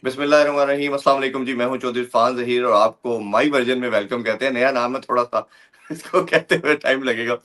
बिस्मिल्लाहिर्रहमानिर्रहीम। अस्सलाम वालेकुम जी, मैं हूं चौधरी इरफान ज़हीर और आपको माई वर्जन में वेलकम कहते हैं। नया नाम है थोड़ा सा इसको कहते हुए टाइम लगेगा।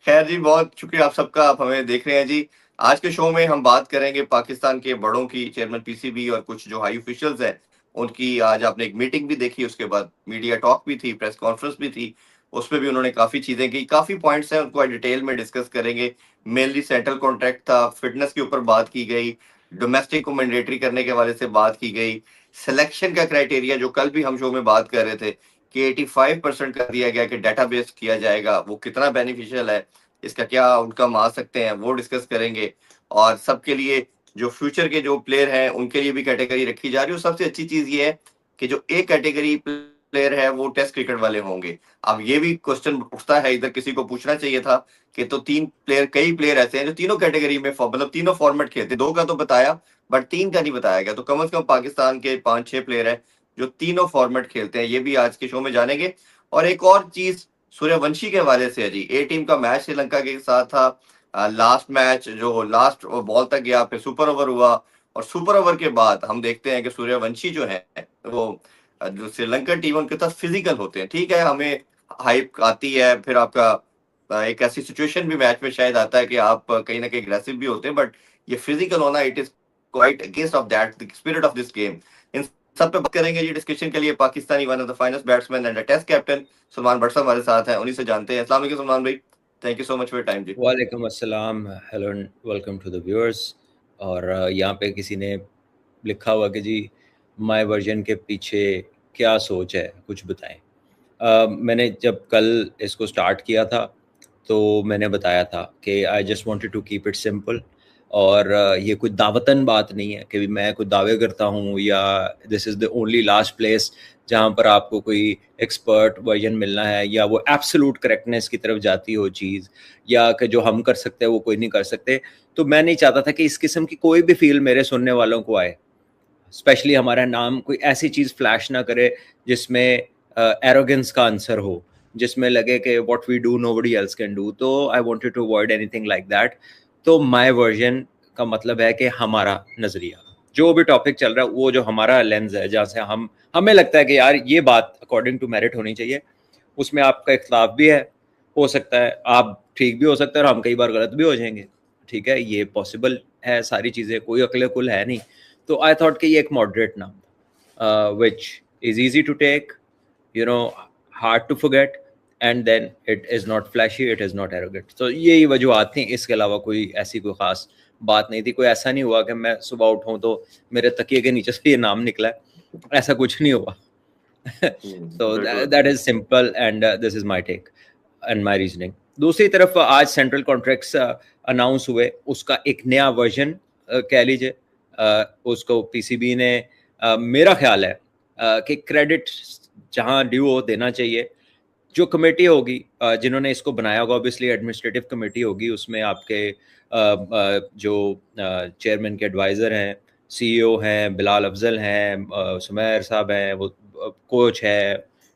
खैर जी, बहुत शुक्रिया आप सबका, आप हमें देख रहे हैं जी। आज के शो में हम बात करेंगे पाकिस्तान के बड़ों की, चेयरमैन पीसीबी और कुछ जो हाई ऑफिशियल्स हैं उनकी। आज आपने एक मीटिंग भी देखी, उसके बाद मीडिया टॉक भी थी, प्रेस कॉन्फ्रेंस भी थी। उसमें भी उन्होंने काफी चीजें की, काफी पॉइंट्स हैं, उनको आज डिटेल में डिस्कस करेंगे। मेनली सेंट्रल कॉन्ट्रैक्ट था, फिटनेस के ऊपर बात की गई, डोमेस्टिक को मैंडेटरी करने के हवाले से बात की गई, सिलेक्शन का क्राइटेरिया जो कल भी हम शो में बात कर रहे थे कि 85% कर दिया गया कि डेटाबेस किया जाएगा, वो कितना बेनिफिशियल है, इसका क्या आउटकम आ सकते हैं, वो डिस्कस करेंगे। और सबके लिए जो फ्यूचर के जो प्लेयर हैं उनके लिए भी कैटेगरी रखी जा रही है। सबसे अच्छी चीज ये है कि जो एक कैटेगरी प्लेयर है वो टेस्ट क्रिकेट वाले होंगे। अब ये भी क्वेश्चन उठता है, इधर किसी को पूछना चाहिए था कि तो तीन प्लेयर, कई प्लेयर ऐसे हैं जो तीनों कैटेगरी में मतलब तीनों फॉर्मेट खेलते, दो का तो बताया बट तीन का नहीं बताया गया। तो कम से कम पाकिस्तान के 5-6 प्लेयर हैं जो तीनों फॉर्मेट खेलते हैं, ये भी आज के शो में जानेंगे। और एक और चीज सूर्यवंशी के हवाले से है जी, ए टीम का मैच श्रीलंका के साथ था। लास्ट मैच जो लास्ट बॉल तक गया, फिर सुपर ओवर हुआ और सुपर ओवर के बाद हम देखते हैं कि सूर्यवंशी जो है वो जो श्रीलंकन टीम उनके साथ फिजिकल होते हैं। ठीक है, हमें हाइप आती है, फिर आपका एक ऐसी सिचुएशन भी मैच में शायद आता है कि आप कहीं ना कहीं एग्रेसिव भी होते हैं, बट ये फिजिकल होना, it is quite against of that the spirit of this game. इन सब पे बात करेंगे जी डिस्कशन के लिए। Pakistani one of the finest batsman and test captain Salman Butt साहब हमारे साथ हैं, उन्हीं से जानते हैं। अस्सलाम वालेकुम सलमान भाई, thank you so much for your time ji. वालेकुम अस्सलाम, hello and welcome to the viewers. और यहाँ पे किसी ने लिखा हुआ कि जी माय वर्जन के पीछे क्या सोच है, कुछ बताएं। मैंने जब कल इसको स्टार्ट किया था तो मैंने बताया था कि I just wanted to keep it simple. और ये कोई दावतन बात नहीं है कि मैं कोई दावे करता हूँ या this is the only last place जहाँ पर आपको कोई एक्सपर्ट वर्जन मिलना है या वो एब्सोल्यूट करेक्टनेस की तरफ जाती हो चीज़, या कि जो हम कर सकते हैं वो कोई नहीं कर सकते। तो मैं नहीं चाहता था कि इस किस्म की कोई भी फील मेरे सुनने वालों को आए, स्पेशली हमारा नाम कोई ऐसी चीज़ फ्लैश ना करे जिसमें एरोगेंस का आंसर हो, जिसमें लगे कि what we do nobody else can do. तो I wanted to avoid anything like that. तो माय वर्जन का मतलब है कि हमारा नज़रिया, जो भी टॉपिक चल रहा है, वो जो हमारा लेंस है, जहाँ से हमें लगता है कि यार ये बात अकॉर्डिंग टू मेरिट होनी चाहिए। उसमें आपका इख्तलाफ भी है, हो सकता है आप ठीक भी हो सकता है और हम कई बार गलत भी हो जाएंगे। ठीक है, ये पॉसिबल है, सारी चीज़ें, कोई अकले कुल है नहीं। तो आई थॉट कि ये एक मॉडरेट नाम था, which is easy to take, you know, hard to forget, and then it is not flashy, it is not arrogant. तो यही वजूहत थी, इसके अलावा कोई ऐसी कोई ख़ास बात नहीं थी। कोई ऐसा नहीं हुआ कि मैं सुबह उठाऊँ तो मेरे तकिए के नीचे से ये नाम निकला है, ऐसा कुछ नहीं हुआ। तो बिल्कुल। That is simple and this is my take and my reasoning. दूसरी तरफ आज सेंट्रल कॉन्ट्रैक्ट्स अनाउंस हुए, उसका एक नया वर्जन कह लीजिए। उसको पीसीबी ने मेरा ख्याल है कि क्रेडिट जहाँ ड्यू हो देना चाहिए। जो कमेटी होगी जिन्होंने इसको बनाया होगा, ऑब्वियसली एडमिनिस्ट्रेटिव कमेटी होगी, उसमें आपके जो चेयरमैन के एडवाइज़र हैं, सीईओ हैं, बिलाल अफजल हैं, सुमैर साहब हैं, वो कोच है,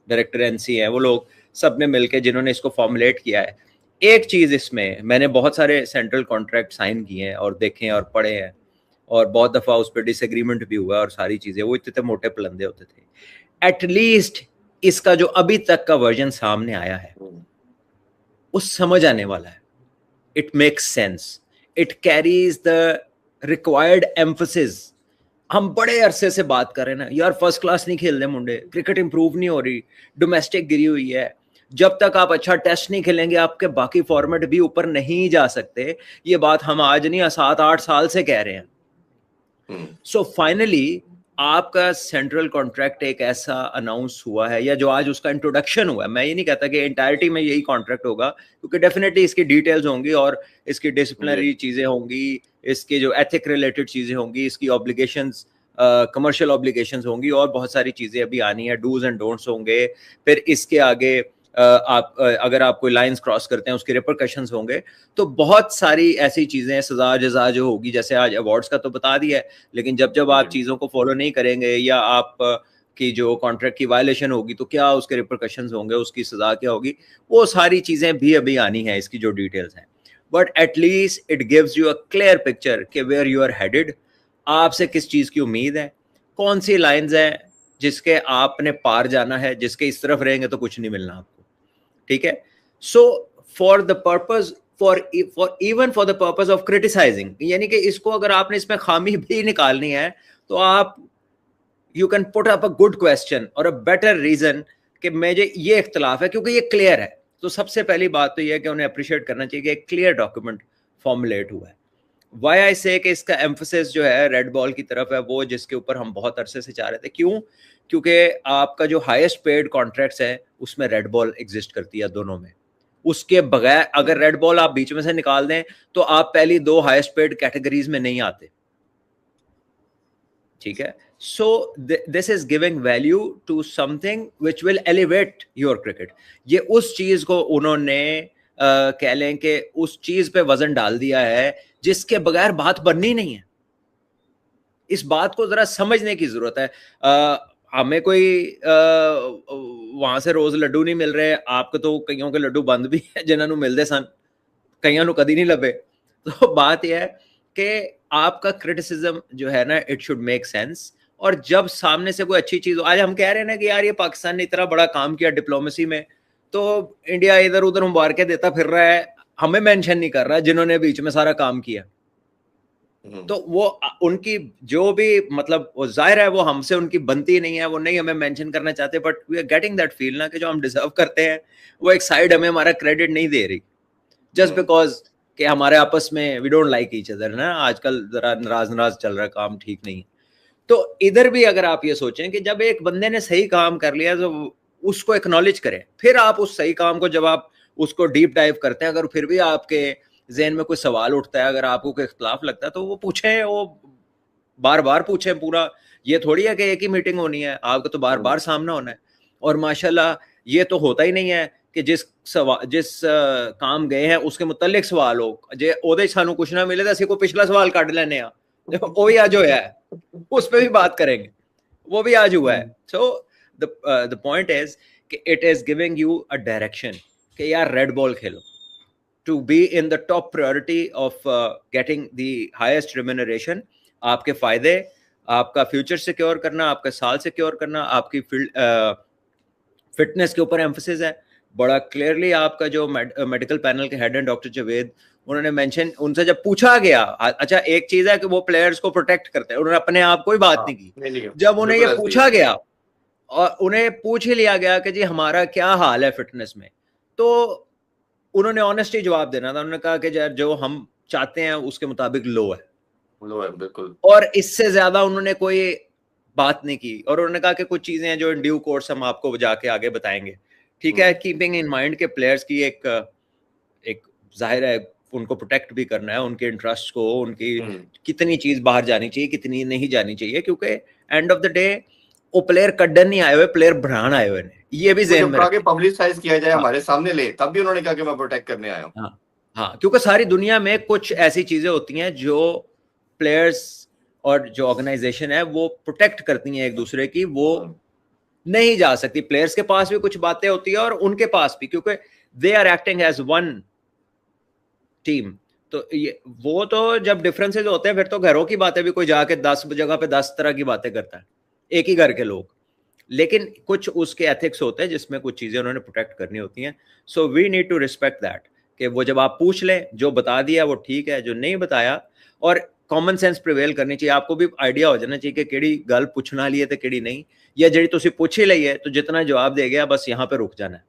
डायरेक्टर एनसी हैं, वो लोग सब ने मिलकर जिन्होंने इसको फॉर्मुलेट किया है। एक चीज़ इसमें, मैंने बहुत सारे सेंट्रल कॉन्ट्रैक्ट साइन किए हैं और देखे हैं और पढ़े हैं, और बहुत दफ़ा उस पर डिसएग्रीमेंट भी हुआ है और सारी चीज़ें, वो इतने मोटे पलंदे होते थे। एटलीस्ट इसका जो अभी तक का वर्जन सामने आया है वो समझ आने वाला है। It makes sense, it carries the required emphasis. हम बड़े अरसे से बात कर रहे हैं ना यार, फर्स्ट क्लास नहीं खेल रहे मुंडे, क्रिकेट इंप्रूव नहीं हो रही, डोमेस्टिक गिरी हुई है, जब तक आप अच्छा टेस्ट नहीं खेलेंगे आपके बाकी फॉर्मेट भी ऊपर नहीं जा सकते। ये बात हम आज नहीं, 7-8 साल से कह रहे हैं। सो फाइनली आपका सेंट्रल कॉन्ट्रैक्ट एक ऐसा अनाउंस हुआ है, या जो आज उसका इंट्रोडक्शन हुआ है। मैं ये नहीं कहता कि एंटायरिटी में यही कॉन्ट्रैक्ट होगा, क्योंकि डेफिनेटली इसकी डिटेल्स होंगी और इसकी डिसिप्लिनरी चीजें होंगी, इसके जो एथिक रिलेटेड चीजें होंगी, इसकी ऑब्लिगेशंस, कमर्शियल ऑब्लिगेशंस होंगी, और बहुत सारी चीजें अभी आनी है, डूज एंड डोंट्स होंगे। फिर इसके आगे अगर आप कोई लाइंस क्रॉस करते हैं उसके रिपरकशंस होंगे। तो बहुत सारी ऐसी चीजें, सजा जजा जो होगी, जैसे आज अवार्ड्स का तो बता दिया है, लेकिन जब जब आप चीजों को फॉलो नहीं करेंगे या आप की जो कॉन्ट्रैक्ट की वायलेशन होगी तो क्या उसके रिपरकशंस होंगे, उसकी सजा क्या होगी, वो सारी चीजें भी अभी आनी है, इसकी जो डिटेल्स हैं। But at least it gives you a clear picture कि वेयर यू आर हेडेड, आपसे किस चीज की उम्मीद है, कौन सी लाइंस हैं जिसके आपने पार जाना है, जिसके इस तरफ रहेंगे तो कुछ नहीं मिलना आपको, ठीक है। So for the purpose for even for the purpose of criticising, यानी कि इसको अगर आपने इसमें खामी भी निकालनी है तो आप you can put up a good question और अ बेटर रीजन कि मुझे ये इख्तलाफ है, क्योंकि ये क्लियर है। तो सबसे पहली बात तो ये है कि उन्हें अप्रिशिएट करना चाहिए कि एक क्लियर डॉक्यूमेंट फॉर्मुलेट हुआ है। वाई आई से कि इसका एम्फोसिस जो है रेड बॉल की तरफ है, वो जिसके ऊपर हम बहुत अरसे से चाह रहे थे। क्यों? क्योंकि आपका जो हाईएस्ट पेड कॉन्ट्रैक्ट्स है उसमें रेड बॉल एग्जिस्ट करती है दोनों में। उसके बगैर अगर रेड बॉल आप बीच में से निकाल दें तो आप पहली दो हाईएस्ट पेड कैटेगरीज में नहीं आते, ठीक है। So this is giving value to something which will elevate your cricket. ये उस चीज को उन्होंने कह लें कि उस चीज पे वजन डाल दिया है जिसके बगैर बात बननी नहीं है। इस बात को जरा समझने की जरूरत है। हमें कोई वहां से रोज लड्डू नहीं मिल रहे, आपको तो कईयों के लड्डू बंद भी है जिन्होंने मिलते सन, कईयों को कदी नहीं लभे। तो बात यह है कि आपका क्रिटिसिज्म जो है ना, इट शुड मेक सेंस। और जब सामने से कोई अच्छी चीज, आज हम कह रहे हैं ना कि यार ये पाकिस्तान ने इतना बड़ा काम किया डिप्लोमेसी में, तो इंडिया इधर उधर मुबारकें देता फिर रहा है, हमें मेंशन नहीं कर रहा जिन्होंने बीच में सारा काम किया। तो वो उनकी जो भी मतलब वो जाहिर है वो हमसे उनकी बनती नहीं है, वो नहीं हमें मेंशन करना चाहते, but we are getting that feel ना कि जो हम डिजर्व करते हैं वो एक साइड हमें हमारा क्रेडिट नहीं दे रही, जस्ट बिकॉज कि हमारे आपस में we don't like each other ना। आजकल जरा नाराज चल रहा है, काम ठीक नहीं है। तो इधर भी अगर आप ये सोचें कि जब एक बंदे ने सही काम कर लिया तो उसको एक्नॉलेज करें, फिर आप उस सही काम को जब आप उसको डीप डाइव करते हैं, अगर फिर भी आपके ज़हन में कोई सवाल उठता है, अगर आपको कोई इख्तलाफ लगता है तो वो पूछें, वो बार बार पूछें। पूरा ये थोड़ी है कि एक ही मीटिंग होनी है, आपको तो बार बार सामना होना है। और माशाल्लाह ये तो होता ही नहीं है कि जिस काम गए हैं उसके मुतल्लिक सवाल हो, जे ओदे सानू कुछ ना मिले तो असं कोई पिछला सवाल कट लेने आ, वो भी आज होया है, उस पर भी बात करेंगे, वो भी आज हुआ है। सो द पॉइंट इज कि it is giving you a direction कि यार red ball Khelo to be in the top priority of getting the highest remuneration। आपके फायदे, आपका फ्यूचर सिक्योर करना, आपका साल सिक्योर करना, आपकी फिटनेस के ऊपर एम्फोसिस है बड़ा क्लियरली। आपका जो मेडिकल पैनल के हेड हैं डॉक्टर जावेद, उन्होंने मेंशन, उनसे जब पूछा गया, अच्छा एक चीज है कि वो प्लेयर्स को प्रोटेक्ट करते हैं, उन्होंने अपने आप कोई बात नहीं की। जब उन्हें ये पूछा गया और उन्हें पूछ ही लिया गया कि जी हमारा क्या हाल है फिटनेस में, तो उन्होंने ऑनेस्टली जवाब देना था। उन्होंने कहा कि यार जो हम चाहते हैं उसके मुताबिक लो है बिल्कुल। और इससे ज्यादा उन्होंने कोई बात नहीं की। और उन्होंने कहा कि कुछ चीजें हैं जो इन ड्यू कोर्स हम आपको जाके आगे बताएंगे, ठीक है। कीपिंग इन माइंड के प्लेयर्स की एक जाहिर है उनको प्रोटेक्ट भी करना है, उनके इंटरेस्ट को, उनकी कितनी चीज बाहर जानी चाहिए, कितनी नहीं जानी चाहिए, क्योंकि एंड ऑफ द डे वो प्लेयर कड्डन नहीं आए हुए, प्लेयर बढ़ान आए हुए हैं। ये भी ज़हन में रखें। पब्लिसाइज किया जाए, हमारे सामने ले, तब भी उन्होंने कहा कि मैं प्रोटेक्ट करने आया हूं। हाँ, क्योंकि सारी दुनिया में कुछ ऐसी चीजें होती हैं जो प्लेयर्स और जो ऑर्गेनाइजेशन है वो प्रोटेक्ट करती हैं एक दूसरे की, वो नहीं जा सकती। प्लेयर्स के पास भी कुछ बातें होती है और उनके पास भी, क्योंकि they are acting as one team. तो ये वो तो जब डिफरेंसेस होते हैं फिर तो घरों की बातें भी कोई जाके 10 जगह पे 10 तरह की बातें करता है, एक ही घर के लोग। लेकिन कुछ उसके एथिक्स होते हैं जिसमें कुछ चीजें उन्होंने प्रोटेक्ट करनी होती हैं। So we need to respect that कि वो जब आप पूछ लें, जो बता दिया वो ठीक है, जो नहीं बताया, और कॉमन सेंस प्रिवेल करनी चाहिए। आपको भी आइडिया हो जाना चाहिए कि केड़ी गल पूछना लिए तो केड़ी नहीं, या जी तुसी पूछ ही ली है तो जितना जवाब दे गया बस यहाँ पे रुक जाना है।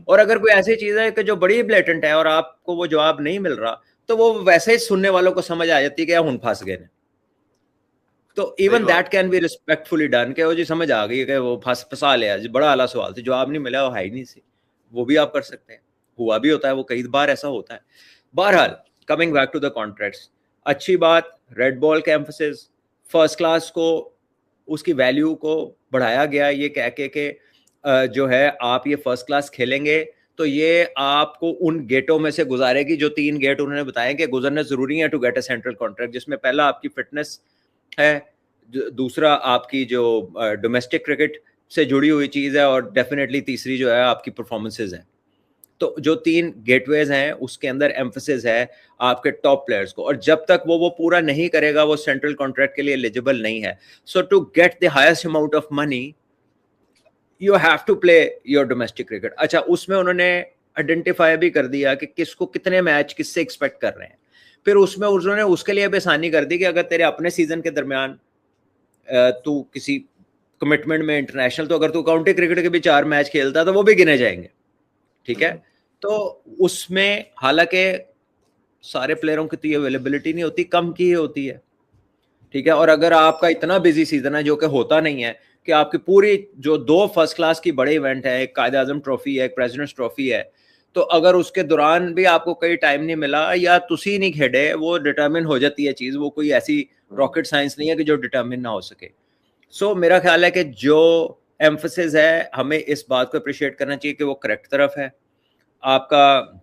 और अगर कोई ऐसी चीज है कि जो बड़ी ब्लेटेंट है और आपको वो जवाब नहीं मिल रहा, तो वो वैसे ही सुनने वालों को समझ आ जाती है कि हुन फंस गए। तो even that can be respectfully done कि वो जी समझ आ गई है कि वो फंसा लिया जी, बड़ा आला सवाल था, जवाब नहीं मिला, वो है ही नहीं सी, वो भी आप कर सकते हैं। हुआ भी होता है, वो कई बार ऐसा होता है। बहरहाल coming back to the contracts, अच्छी बात, रेड बॉल का एम्फोसिस, फर्स्ट क्लास को, उसकी वैल्यू को बढ़ाया गया ये कह के जो है आप ये फर्स्ट क्लास खेलेंगे तो ये आपको उन गेटों में से गुजारेगी जो 3 गेट उन्होंने बताए कि गुजरना जरूरी है to get a central contract, जिसमें पहला आपकी फिटनेस है, दूसरा आपकी जो डोमेस्टिक क्रिकेट से जुड़ी हुई चीज़ है, और डेफिनेटली तीसरी जो है आपकी परफॉर्मेंसेज है। तो जो 3 गेटवेज हैं उसके अंदर एम्फेसिस है आपके टॉप प्लेयर्स को, और जब तक वो पूरा नहीं करेगा वो सेंट्रल कॉन्ट्रैक्ट के लिए एलिजिबल नहीं है. So to get the highest amount of money you have to play your domestic cricket. अच्छा, उसमें उन्होंने आइडेंटिफाई भी कर दिया कि किसको कितने मैच किससे एक्सपेक्ट कर रहे हैं. फिर उसमें उन्होंने उसके लिए भी आसानी कर दी कि अगर तेरे अपने सीजन के दरमियान तू किसी कमिटमेंट में इंटरनेशनल, तो अगर तू काउंटी क्रिकेट के भी 4 मैच खेलता तो वो भी गिने जाएंगे. ठीक है, तो उसमें हालांकि सारे प्लेयरों की तो ये अवेलेबिलिटी नहीं होती, कम की ही होती है. ठीक है, और अगर आपका इतना बिजी सीजन है, जो कि होता नहीं है, कि आपकी पूरी जो 2 फर्स्ट क्लास की बड़े इवेंट है, एक कायद आजम ट्रॉफी है, एक प्रेसिडेंट्स ट्रॉफी है, तो अगर उसके दौरान भी आपको कई टाइम नहीं मिला या तुसी नहीं खेडे, वो डिटर्मिन हो जाती है चीज. वो कोई ऐसी रॉकेट साइंस नहीं है कि जो डिटर्मिन ना हो सके. सो मेरा ख्याल है कि जो एम्फेसिस है हमें इस बात को अप्रिशिएट करना चाहिए कि वो करेक्ट तरफ है. आपका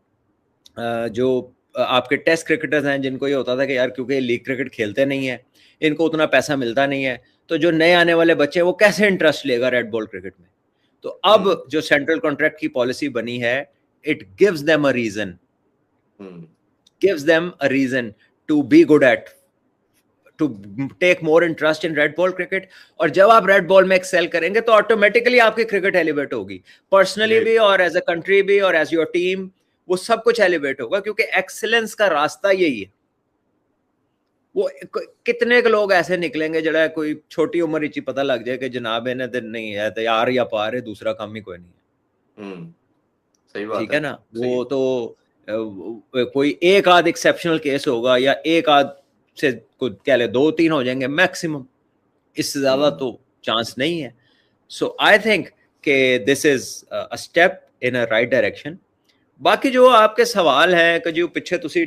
जो आपके टेस्ट क्रिकेटर्स हैं जिनको ये होता था कि यार क्योंकि लीग क्रिकेट खेलते नहीं है, इनको उतना पैसा मिलता नहीं है, तो जो नए आने वाले बच्चे हैं वो कैसे इंटरेस्ट लेगा रेड बॉल क्रिकेट में. तो अब जो सेंट्रल कॉन्ट्रैक्ट की पॉलिसी बनी है, it gives them a reason, gives them a reason to be good at, to take more interest in red ball cricket. और जब आप रेड बॉल में एक्सेल करेंगे तो ऑटोमेटिकली आपकी क्रिकेट एलिवेट होगी, पर्सनली भी और एज अ कंट्री भी और एज योर टीम, वो सब कुछ एलिवेट होगा, क्योंकि एक्सेलेंस का रास्ता यही है. वो कितने के लोग ऐसे निकलेंगे जरा कोई छोटी उम्र ही पता लग जाए कि जनाब इन्हें दिन नहीं है तो यार या पार है, दूसरा काम ही कोई नहीं है. सही बात ठीक है ना. वो तो कोई एक आध एक्सेप्शनल केस होगा या एक आध से क्या ले 2-3 हो जाएंगे मैक्सिमम, इससे ज्यादा तो चांस नहीं है. सो आई थिंक कि this is a step in a right direction. बाकी जो आपके सवाल है कि जो पिछे तुसी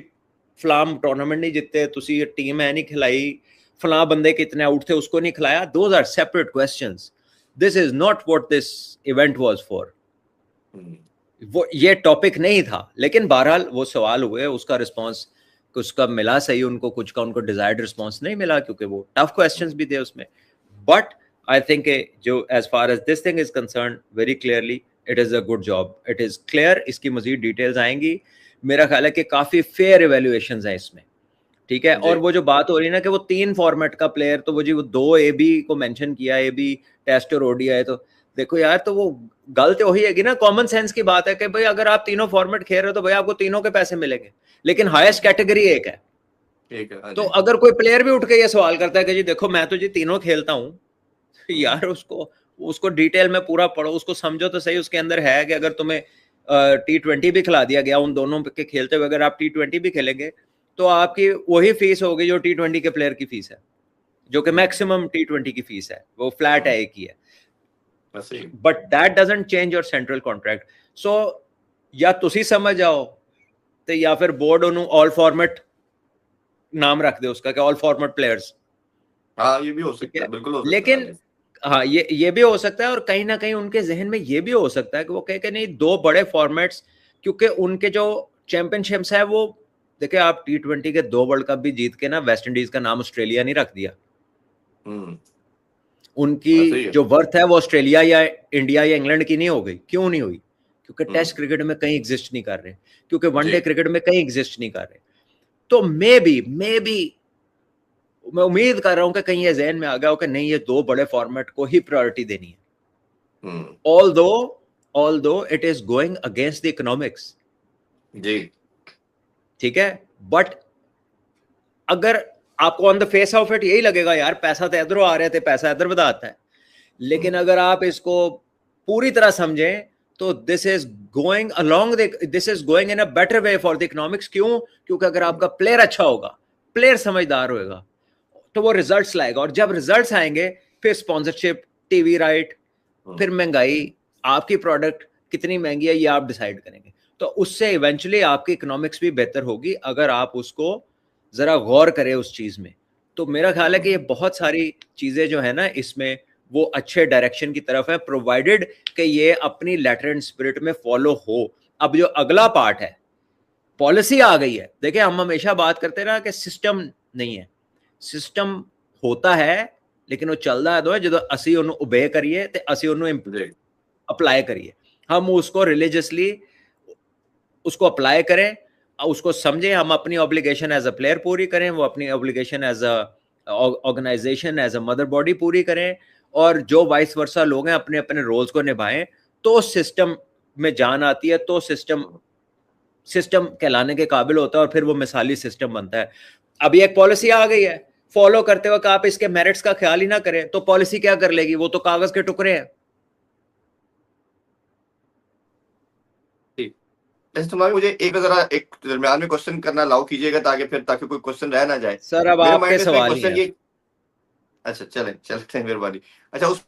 फलाम टूर्नामेंट नहीं जितते, तुसी टीम है नहीं खिलाई, फलां बंदे कितने आउट थे उसको नहीं खिलाया, those are separate questions. This is not what this event was for. वो ये टॉपिक नहीं था, लेकिन बहरहाल वो सवाल हुए, उसका रिस्पांस कुछ का मिला सही उनको, कुछ का उनको डिजायर्ड रिस्पांस नहीं मिला क्योंकि वो टफ क्वेश्चंस भी थे उसमें. बट आई थिंक जो as far as this thing is concern, very clearly it is a good job, it is clear. इसकी मजीद डिटेल्स आएंगी. मेरा ख्याल है कि काफी फेयर इवेल्युएशंस हैं इसमें. ठीक है, और वो जो बात हो रही है ना कि वो 3 फॉर्मेट का प्लेयर, तो वो जी वो 2 AB को मेंशन किया, AB टेस्ट और ODI, तो देखो यार, तो वो गलत वही है कि ना, कॉमन सेंस की बात है कि भाई अगर आप तीनों फॉर्मेट खेल रहे हो तो भाई आपको तीनों के पैसे मिलेंगे, लेकिन हाईएस्ट कैटेगरी एक है. तो अगर कोई प्लेयर भी उठ के ये सवाल करता है कि जी देखो मैं तो जी तीनों खेलता हूँ, यार उसको डिटेल में पूरा पढ़ो, उसको समझो तो सही. उसके अंदर है कि अगर तुम्हें T20 भी खिला दिया गया उन दोनों के खेलते हुए, अगर आप T20 भी खेलेंगे तो आपकी वही फीस होगी जो T20 के प्लेयर की फीस है, जो कि मैक्सिमम T20 की फीस है, वो फ्लैट है, एक ही है. But that doesn't change your central contract. So या तुसी समझ आओ तो या फिर बोर्ड ओनू ऑल फॉर्मेट नाम रख दे उसका, कि ऑल फॉर्मेट प्लेयर्स. हाँ, ये भी हो सकता है, बिल्कुल हो सकता है. लेकिन हाँ, ये भी हो सकता है, और कहीं ना कहीं उनके जहन में ये भी हो सकता है कि वो कहे कि नहीं 2 बड़े फॉर्मेट्स, क्योंकि उनके जो चैंपियनशिप्स है वो देखिए, आप T20 के 2 वर्ल्ड कप भी जीत के ना वेस्ट इंडीज का नाम ऑस्ट्रेलिया नहीं रख दिया. उनकी जो वर्थ है वो ऑस्ट्रेलिया या इंडिया या इंग्लैंड की नहीं हो गई. क्यों नहीं हुई? क्योंकि टेस्ट क्रिकेट में कहीं एग्जिस्ट नहीं कर रहे, क्योंकि वनडे क्रिकेट में कहीं एग्जिस्ट नहीं कर रहे. तो मे बी मैं उम्मीद कर रहा हूं कि कहीं ये जहन में आ गया हो कि नहीं, ये 2 बड़े फॉर्मेट को ही प्रायोरिटी देनी है. Although it is going against the economics. जी, ठीक है. बट अगर आपको on the face of it यही लगेगा यार पैसा तो इधरों आ रहे थे, पैसा इधर बताता है, लेकिन अगर आप इसको पूरी तरह समझें तो this is going in a better way for the economics. क्यों? क्योंकि अगर आपका प्लेयर अच्छा होगा, प्लेयर समझदार होएगा, तो वो रिजल्ट्स लाएगा, और जब रिजल्ट्स आएंगे फिर स्पॉन्सरशिप, टीवी राइट, फिर महंगाई, आपकी प्रोडक्ट कितनी महंगी है ये आप डिसाइड करेंगे. तो उससे इवेंचुअली आपकी इकोनॉमिक्स भी बेहतर होगी अगर आप उसको जरा गौर करें उस चीज में. तो मेरा ख्याल है कि ये बहुत सारी चीजें जो है ना इसमें वो अच्छे डायरेक्शन की तरफ है, प्रोवाइडेड कि ये अपनी लेटर एंड स्पिरिट में फॉलो हो. अब जो अगला पार्ट है, पॉलिसी आ गई है. देखिए, हम हमेशा बात करते रहा कि सिस्टम नहीं है. सिस्टम होता है लेकिन वो चलता है जो असी उन्होंने ओबे करिए ते असी उन्होंने अप्लाई करिए. हम उसको रिलीजियसली उसको अप्लाई करें, उसको समझें, हम अपनी ऑब्लिगेशन एज अ प्लेयर पूरी करें, वो अपनी obligation as a organisation as a mother body पूरी करें, और जो वाइस वर्सा लोग हैं अपने अपने रोल्स को निभाएं, तो सिस्टम में जान आती है, तो सिस्टम सिस्टम कहलाने के काबिल होता है, और फिर वो मिसाली सिस्टम बनता है। अभी एक पॉलिसी आ गई है, फॉलो करते वक्त आप इसके मेरिट्स का ख्याल ही ना करें तो पॉलिसी क्या कर लेगी? वो तो कागज के टुकड़े हैं। जैसे तुम्हारे, मुझे एक जरा एक दरम्यान में क्वेश्चन करना अलाउ कीजिएगा, ताकि कोई क्वेश्चन रह ना जाए सर अब मेरे आपके माइंड में। इसमें सवाल ही क्वेश्चन है। ये, अच्छा चलें, चलते हैं मेहरबानी। अच्छा, उस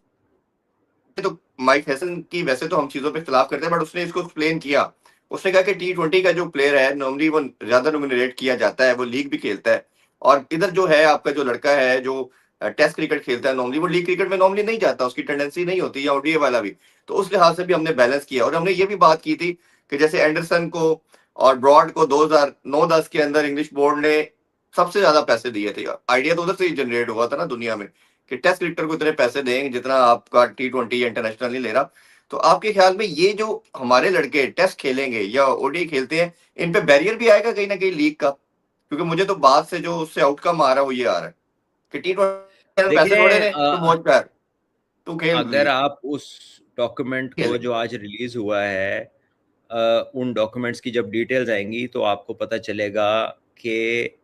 तो माइक हैसन की वैसे तो हम चीजों पे इख्तिलाफ करते हैं, बट उसने इसको एक्सप्लेन किया। उसने कहा कि T20 का जो प्लेयर है नॉर्मली वो ज्यादा नॉमिनेट किया जाता है, वो लीग भी खेलता है। और इधर जो है आपका जो लड़का है जो टेस्ट क्रिकेट खेलता है नॉर्मली, वो लीग क्रिकेट में नॉर्मली नहीं जाता, उसकी टेंडेंसी नहीं होती, या ओडीआई वाला भी। तो उस लिहाज से भी हमने बैलेंस किया, और हमने ये भी बात की थी कि जैसे एंडरसन को और ब्रॉड को 2009-10 के अंदर इंग्लिश बोर्ड ने सबसे ज्यादा पैसे दिए थे। आइडिया तो उधर से ही जनरेट हुआ था ना दुनिया में, कि टेस्ट क्रिकेटर को इतने पैसे देंगे जितना आपका T20 या इंटरनेशनल नहीं ले रहा। तो आपके ख्याल में ये जो हमारे लड़के टेस्ट खेलेंगे या ओडीआई खेलते हैं, इन पे बैरियर भी आएगा कहीं ना कहीं लीग का? क्योंकि मुझे तो बात से जो उससे आउटकम आ रहा है वो ये आ रहा है कि T20 पैसे थोड़े देखिए ने, तो मौज प्यार, तू खेल अगर लीग आप उस डॉक्यूमेंट को खेलेंगे। जो आज रिलीज हुआ है, उन डॉक्यूमेंट्स की जब डिटेल्स आएंगी तो आपको पता चलेगा कि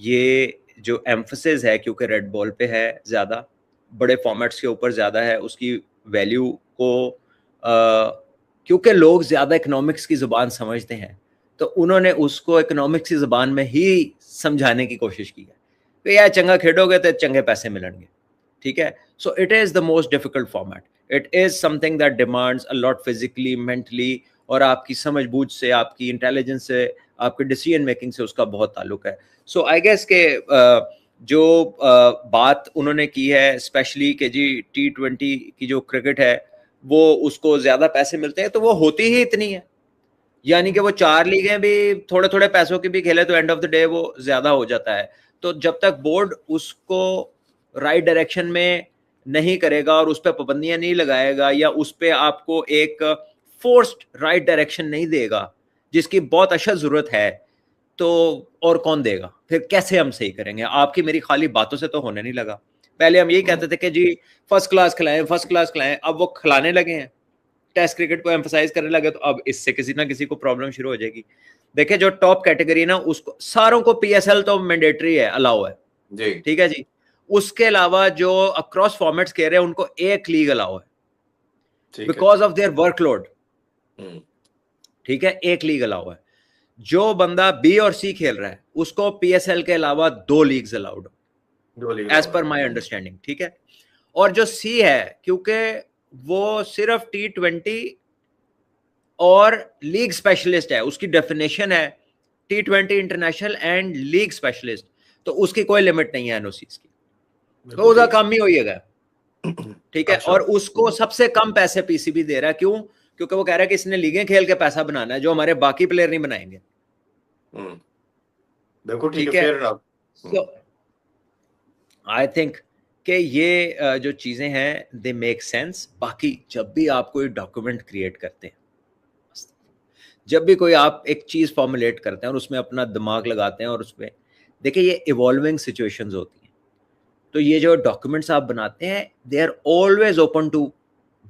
ये जो एम्फसिस है, क्योंकि रेड बॉल पे है ज़्यादा, बड़े फॉर्मेट्स के ऊपर ज़्यादा है, उसकी वैल्यू को क्योंकि लोग ज़्यादा इकोनॉमिक्स की ज़ुबान समझते हैं, तो उन्होंने उसको इकोनॉमिक्स की ज़ुबान में ही समझाने की कोशिश की है कि यार चंगा खेडोगे तो चंगे पैसे मिलेंगे, ठीक है। So it is the most difficult format, it is something that demands a lot physically, mentally, और आपकी समझ बूझ से, आपकी इंटेलिजेंस से, आपके डिसीजन मेकिंग से उसका बहुत ताल्लुक है। सो आई गेस के जो बात उन्होंने की है स्पेशली कि जी T20 की जो क्रिकेट है वो उसको ज्यादा पैसे मिलते हैं, तो वो होती ही इतनी है, यानी कि वो 4 लीगें भी थोड़े थोड़े पैसों की भी खेले तो एंड ऑफ द डे वो ज्यादा हो जाता है। तो जब तक बोर्ड उसको राइट डायरेक्शन में नहीं करेगा और उस पर पाबंदियां नहीं लगाएगा, या उस पर आपको एक फोर्स्ड राइट डायरेक्शन नहीं देगा जिसकी बहुत अशद जरूरत है, तो और कौन देगा? फिर कैसे हम सही करेंगे? आपकी मेरी खाली बातों से तो होने नहीं लगा। पहले हम यही कहते थे कि जी फर्स्ट क्लास खिलाएं, फर्स्ट क्लास खिलाएं, अब वो खिलाने लगे हैं, टेस्ट क्रिकेट को एम्फसाइज करने लगे, तो अब इससे किसी ना किसी को प्रॉब्लम शुरू हो जाएगी। देखिए जो टॉप कैटेगरी ना, उसको सारों को PSL तो मैंडेटरी है, अलाउ है, जी, ठीक है जी। उसके अलावा जो अक्रॉस फॉर्मेट्स कह रहे हैं उनको एक लीग अलाउ है ठीक है। बिकॉज ऑफ देयर वर्कलोड, हम्म, ठीक है, एक लीग अलाउ है। जो बंदा B और C खेल रहा है उसको PSL के अलावा 2 लीग्स अलाउड, दो league as per my understanding, ठीक है। और जो C है, क्योंकि वो सिर्फ T20 और लीग स्पेशलिस्ट है, उसकी डेफिनेशन है T20 international and league specialist, तो उसकी कोई लिमिट नहीं है एनओसीज की, तो बिल्कुल उसका ठीक काम ही होइएगा, है। ठीक है। अच्छा। और उसको सबसे कम पैसे पीसीबी दे रहा है, क्यों? क्योंकि वो कह रहा है कि इसने लीगें खेल के पैसा बनाना है जो हमारे बाकी प्लेयर नहीं बनाएंगे, हम्म, बिल्कुल ठीक है, ठीक है। Fair enough. So I think कि ये जो चीजें हैं दे मेक सेंस। बाकी जब भी आप कोई डॉक्यूमेंट क्रिएट करते हैं, जब भी कोई आप एक चीज फॉर्मुलेट करते हैं और उसमें अपना दिमाग लगाते हैं, और उसमें देखिए ये इवॉल्विंग सिचुएशंस होती हैं, तो ये जो डॉक्यूमेंट्स आप बनाते हैं they are always open to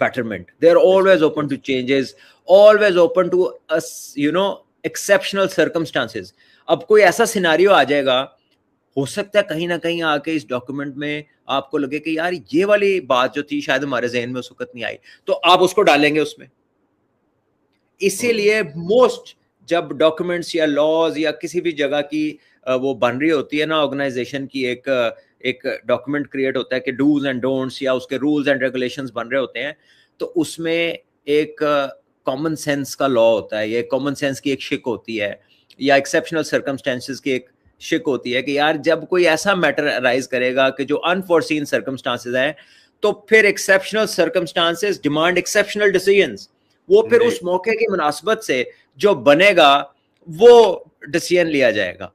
betterment, they are always open to changes, always open to us, you know, exceptional circumstances। अब कोई ऐसा सिनारियो आ जाएगा, हो सकता है कहीं ना कहीं आके इस डॉक्यूमेंट में आपको लगे कि यार ये वाली बात जो थी शायद हमारे जहन में उस वक्त नहीं आई, तो आप उसको डालेंगे उसमें। इसीलिए मोस्ट जब डॉक्यूमेंट्स या लॉज या किसी भी जगह की वो बन रही होती है ना, ऑर्गेनाइजेशन की एक डॉक्यूमेंट क्रिएट होता है कि डूज एंड डोंट्स या उसके रूल्स एंड रेगुलेशंस बन रहे होते हैं, तो उसमें एक कॉमन सेंस का लॉ होता है, ये कॉमन सेंस की एक शिक होती है, या एक्सेप्शनल सर्कमस्टेंसेस की एक शिक होती है कि यार जब कोई ऐसा मैटर अराइज करेगा कि जो अनफोर्सीन सर्कमस्टांसेस हैं, तो फिर exceptional circumstances demand exceptional decisions, वो फिर जी, उस मौके की मुनासबत से जो बनेगा वो डिसीजन लिया जाएगा।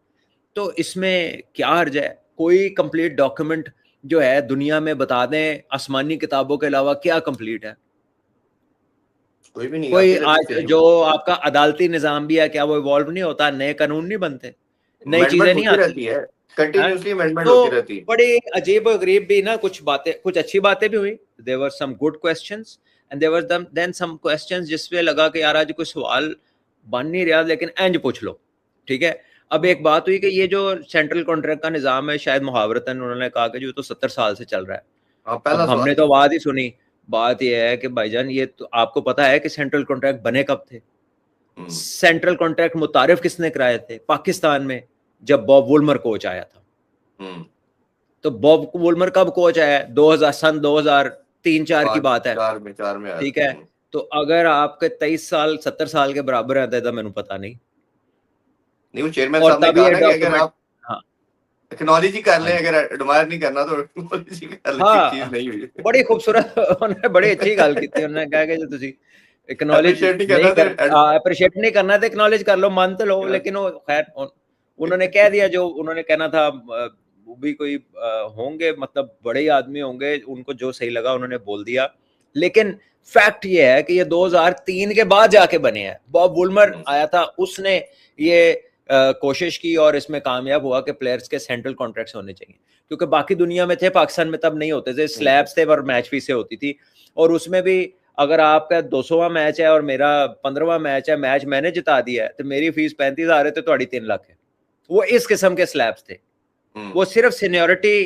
तो इसमें क्या हर्ज है? कोई कंप्लीट डॉक्यूमेंट जो है दुनिया में बता दें, आसमानी किताबों के अलावा क्या कंप्लीट है? कोई भी नहीं, कोई आती रहती आज चेंजिंग। जो आपका अदालती निजाम भी है, क्या वो इवॉल्व नहीं होता? नए कानून नहीं बनते, नई अमेंडमेंट चीजें नहीं होती आती रहती है, हैं? कंटिन्यूअसली अमेंडमेंट तो होती रहती है। बड़ी अजीब और गरीब भी ना कुछ बातें, कुछ अच्छी बातें भी हुई। There were some good questions and there were then some questions जिसपे लगा कि यार आज कोई सवाल बन नहीं रहा, लेकिन एंज पूछ लो, ठीक है। अब एक बात हुई कि ये जो सेंट्रल कॉन्ट्रैक्ट का निजाम है, शायद मुहावरतन उन्होंने कहा कि जो तो 70 साल से चल रहा है। हाँ, अब पहला हमने सवाल। तो बात ही सुनी। बात यह है कि भाईजान, ये तो आपको पता है कि सेंट्रल कॉन्ट्रैक्ट बने कब थे? हम्म। सेंट्रल कॉन्ट्रैक्ट मुतारिफ किसने कराए थे? पाकिस्तान में, जब बॉब वुलमर कोच आया था। हम्म। तो बॉब वुलमर कब कोच आया? 2000, सन 2003-4 की बात है, चार में आया ठीक था। है। तो अगर आपके 23 साल 70 साल के बराबर रहता है तो मैंने पता नहीं। नहीं, वो चेयरमैन और साहब ने तब कहा ये ना कि अगर डॉक्यूमेंट, आप हाँ एक्नॉलेज ही कर हाँ लें, जी, अगर एडमायर नहीं करना तो एक्नॉलेज ही कर लें कि चीज हाँ नहीं हुई। बड़ी खूबसूरत उन्होंने बड़ी अच्छी गल की थी। उन्होंने कहा कि जो तुसी एक्नॉलेज अप्रिशिएट नहीं नहीं करना कर, तो अप्रिशिएट नहीं करना तो एक्नॉलेज कर लो, मान तो लो। लेकिन वो खैर उन्होंने कह दिया जो उन्होंने कहना था। वो भी कोई होंगे, मतलब बड़े ही आदमी होंगे, उनको जो सही लगा उन्होंने बोल दिया। लेकिन फैक्ट ये है कि ये 2003 के बाद जाके बने हैं। बॉब वुलमर आया था, उसने ये कोशिश की और इसमें कामयाब हुआ कि प्लेयर्स के सेंट्रल कॉन्ट्रैक्ट्स होने चाहिए, क्योंकि बाकी दुनिया में थे, पाकिस्तान में तब नहीं होते थे, स्लैब्स थे और मैच फीसें होती थी। और उसमें भी अगर आपका 200वां मैच है और मेरा 15वां मैच है, मैच मैंने जिता दिया है, तो मेरी फीस 35,000 है तो तुम्हारी 3 लाख है। वो इस किस्म के स्लैब्स थे। वो सिर्फ सीनियोरिटी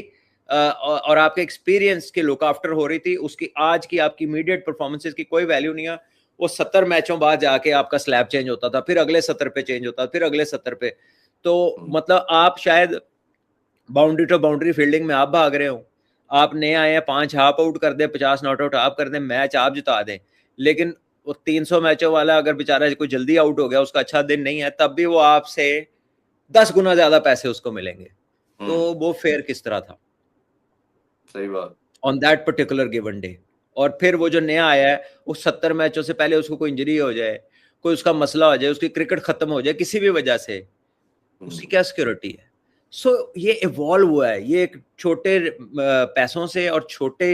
और आपके एक्सपीरियंस की लुक आफ्टर हो रही थी, उसकी आज की आपकी इमीडिएट परफॉर्मेंसेस की कोई वैल्यू नहीं है। वो 70 मैचों बाद जाके आपका स्लैब चेंज होता था, फिर अगले 70 पे चेंज होता था, फिर अगले 70 पे। तो मतलब आप शायद बाउंड्री टू बाउंड्री फील्डिंग में आप भाग रहे हो, आप नए आए हैं, 5 हाफ आउट कर दे, 50 नॉट आउट आप कर दें, मैच आप जिता दें। लेकिन वो 300 मैचों वाला अगर बेचारा कोई जल्दी आउट हो गया, उसका अच्छा दिन नहीं है, तब भी वो आपसे 10 गुना ज्यादा पैसे उसको मिलेंगे। तो वो फेयर किस तरह था सही बात। On that particular given day? और फिर वो जो नया आया है, उस 70 मैचों से पहले उसको कोई इंजरी हो जाए, कोई उसका मसला हो जाए, उसकी क्रिकेट खत्म हो जाए किसी भी वजह से, उसकी क्या सिक्योरिटी है? सो ये इवॉल्व हुआ है, ये एक छोटे पैसों से और छोटे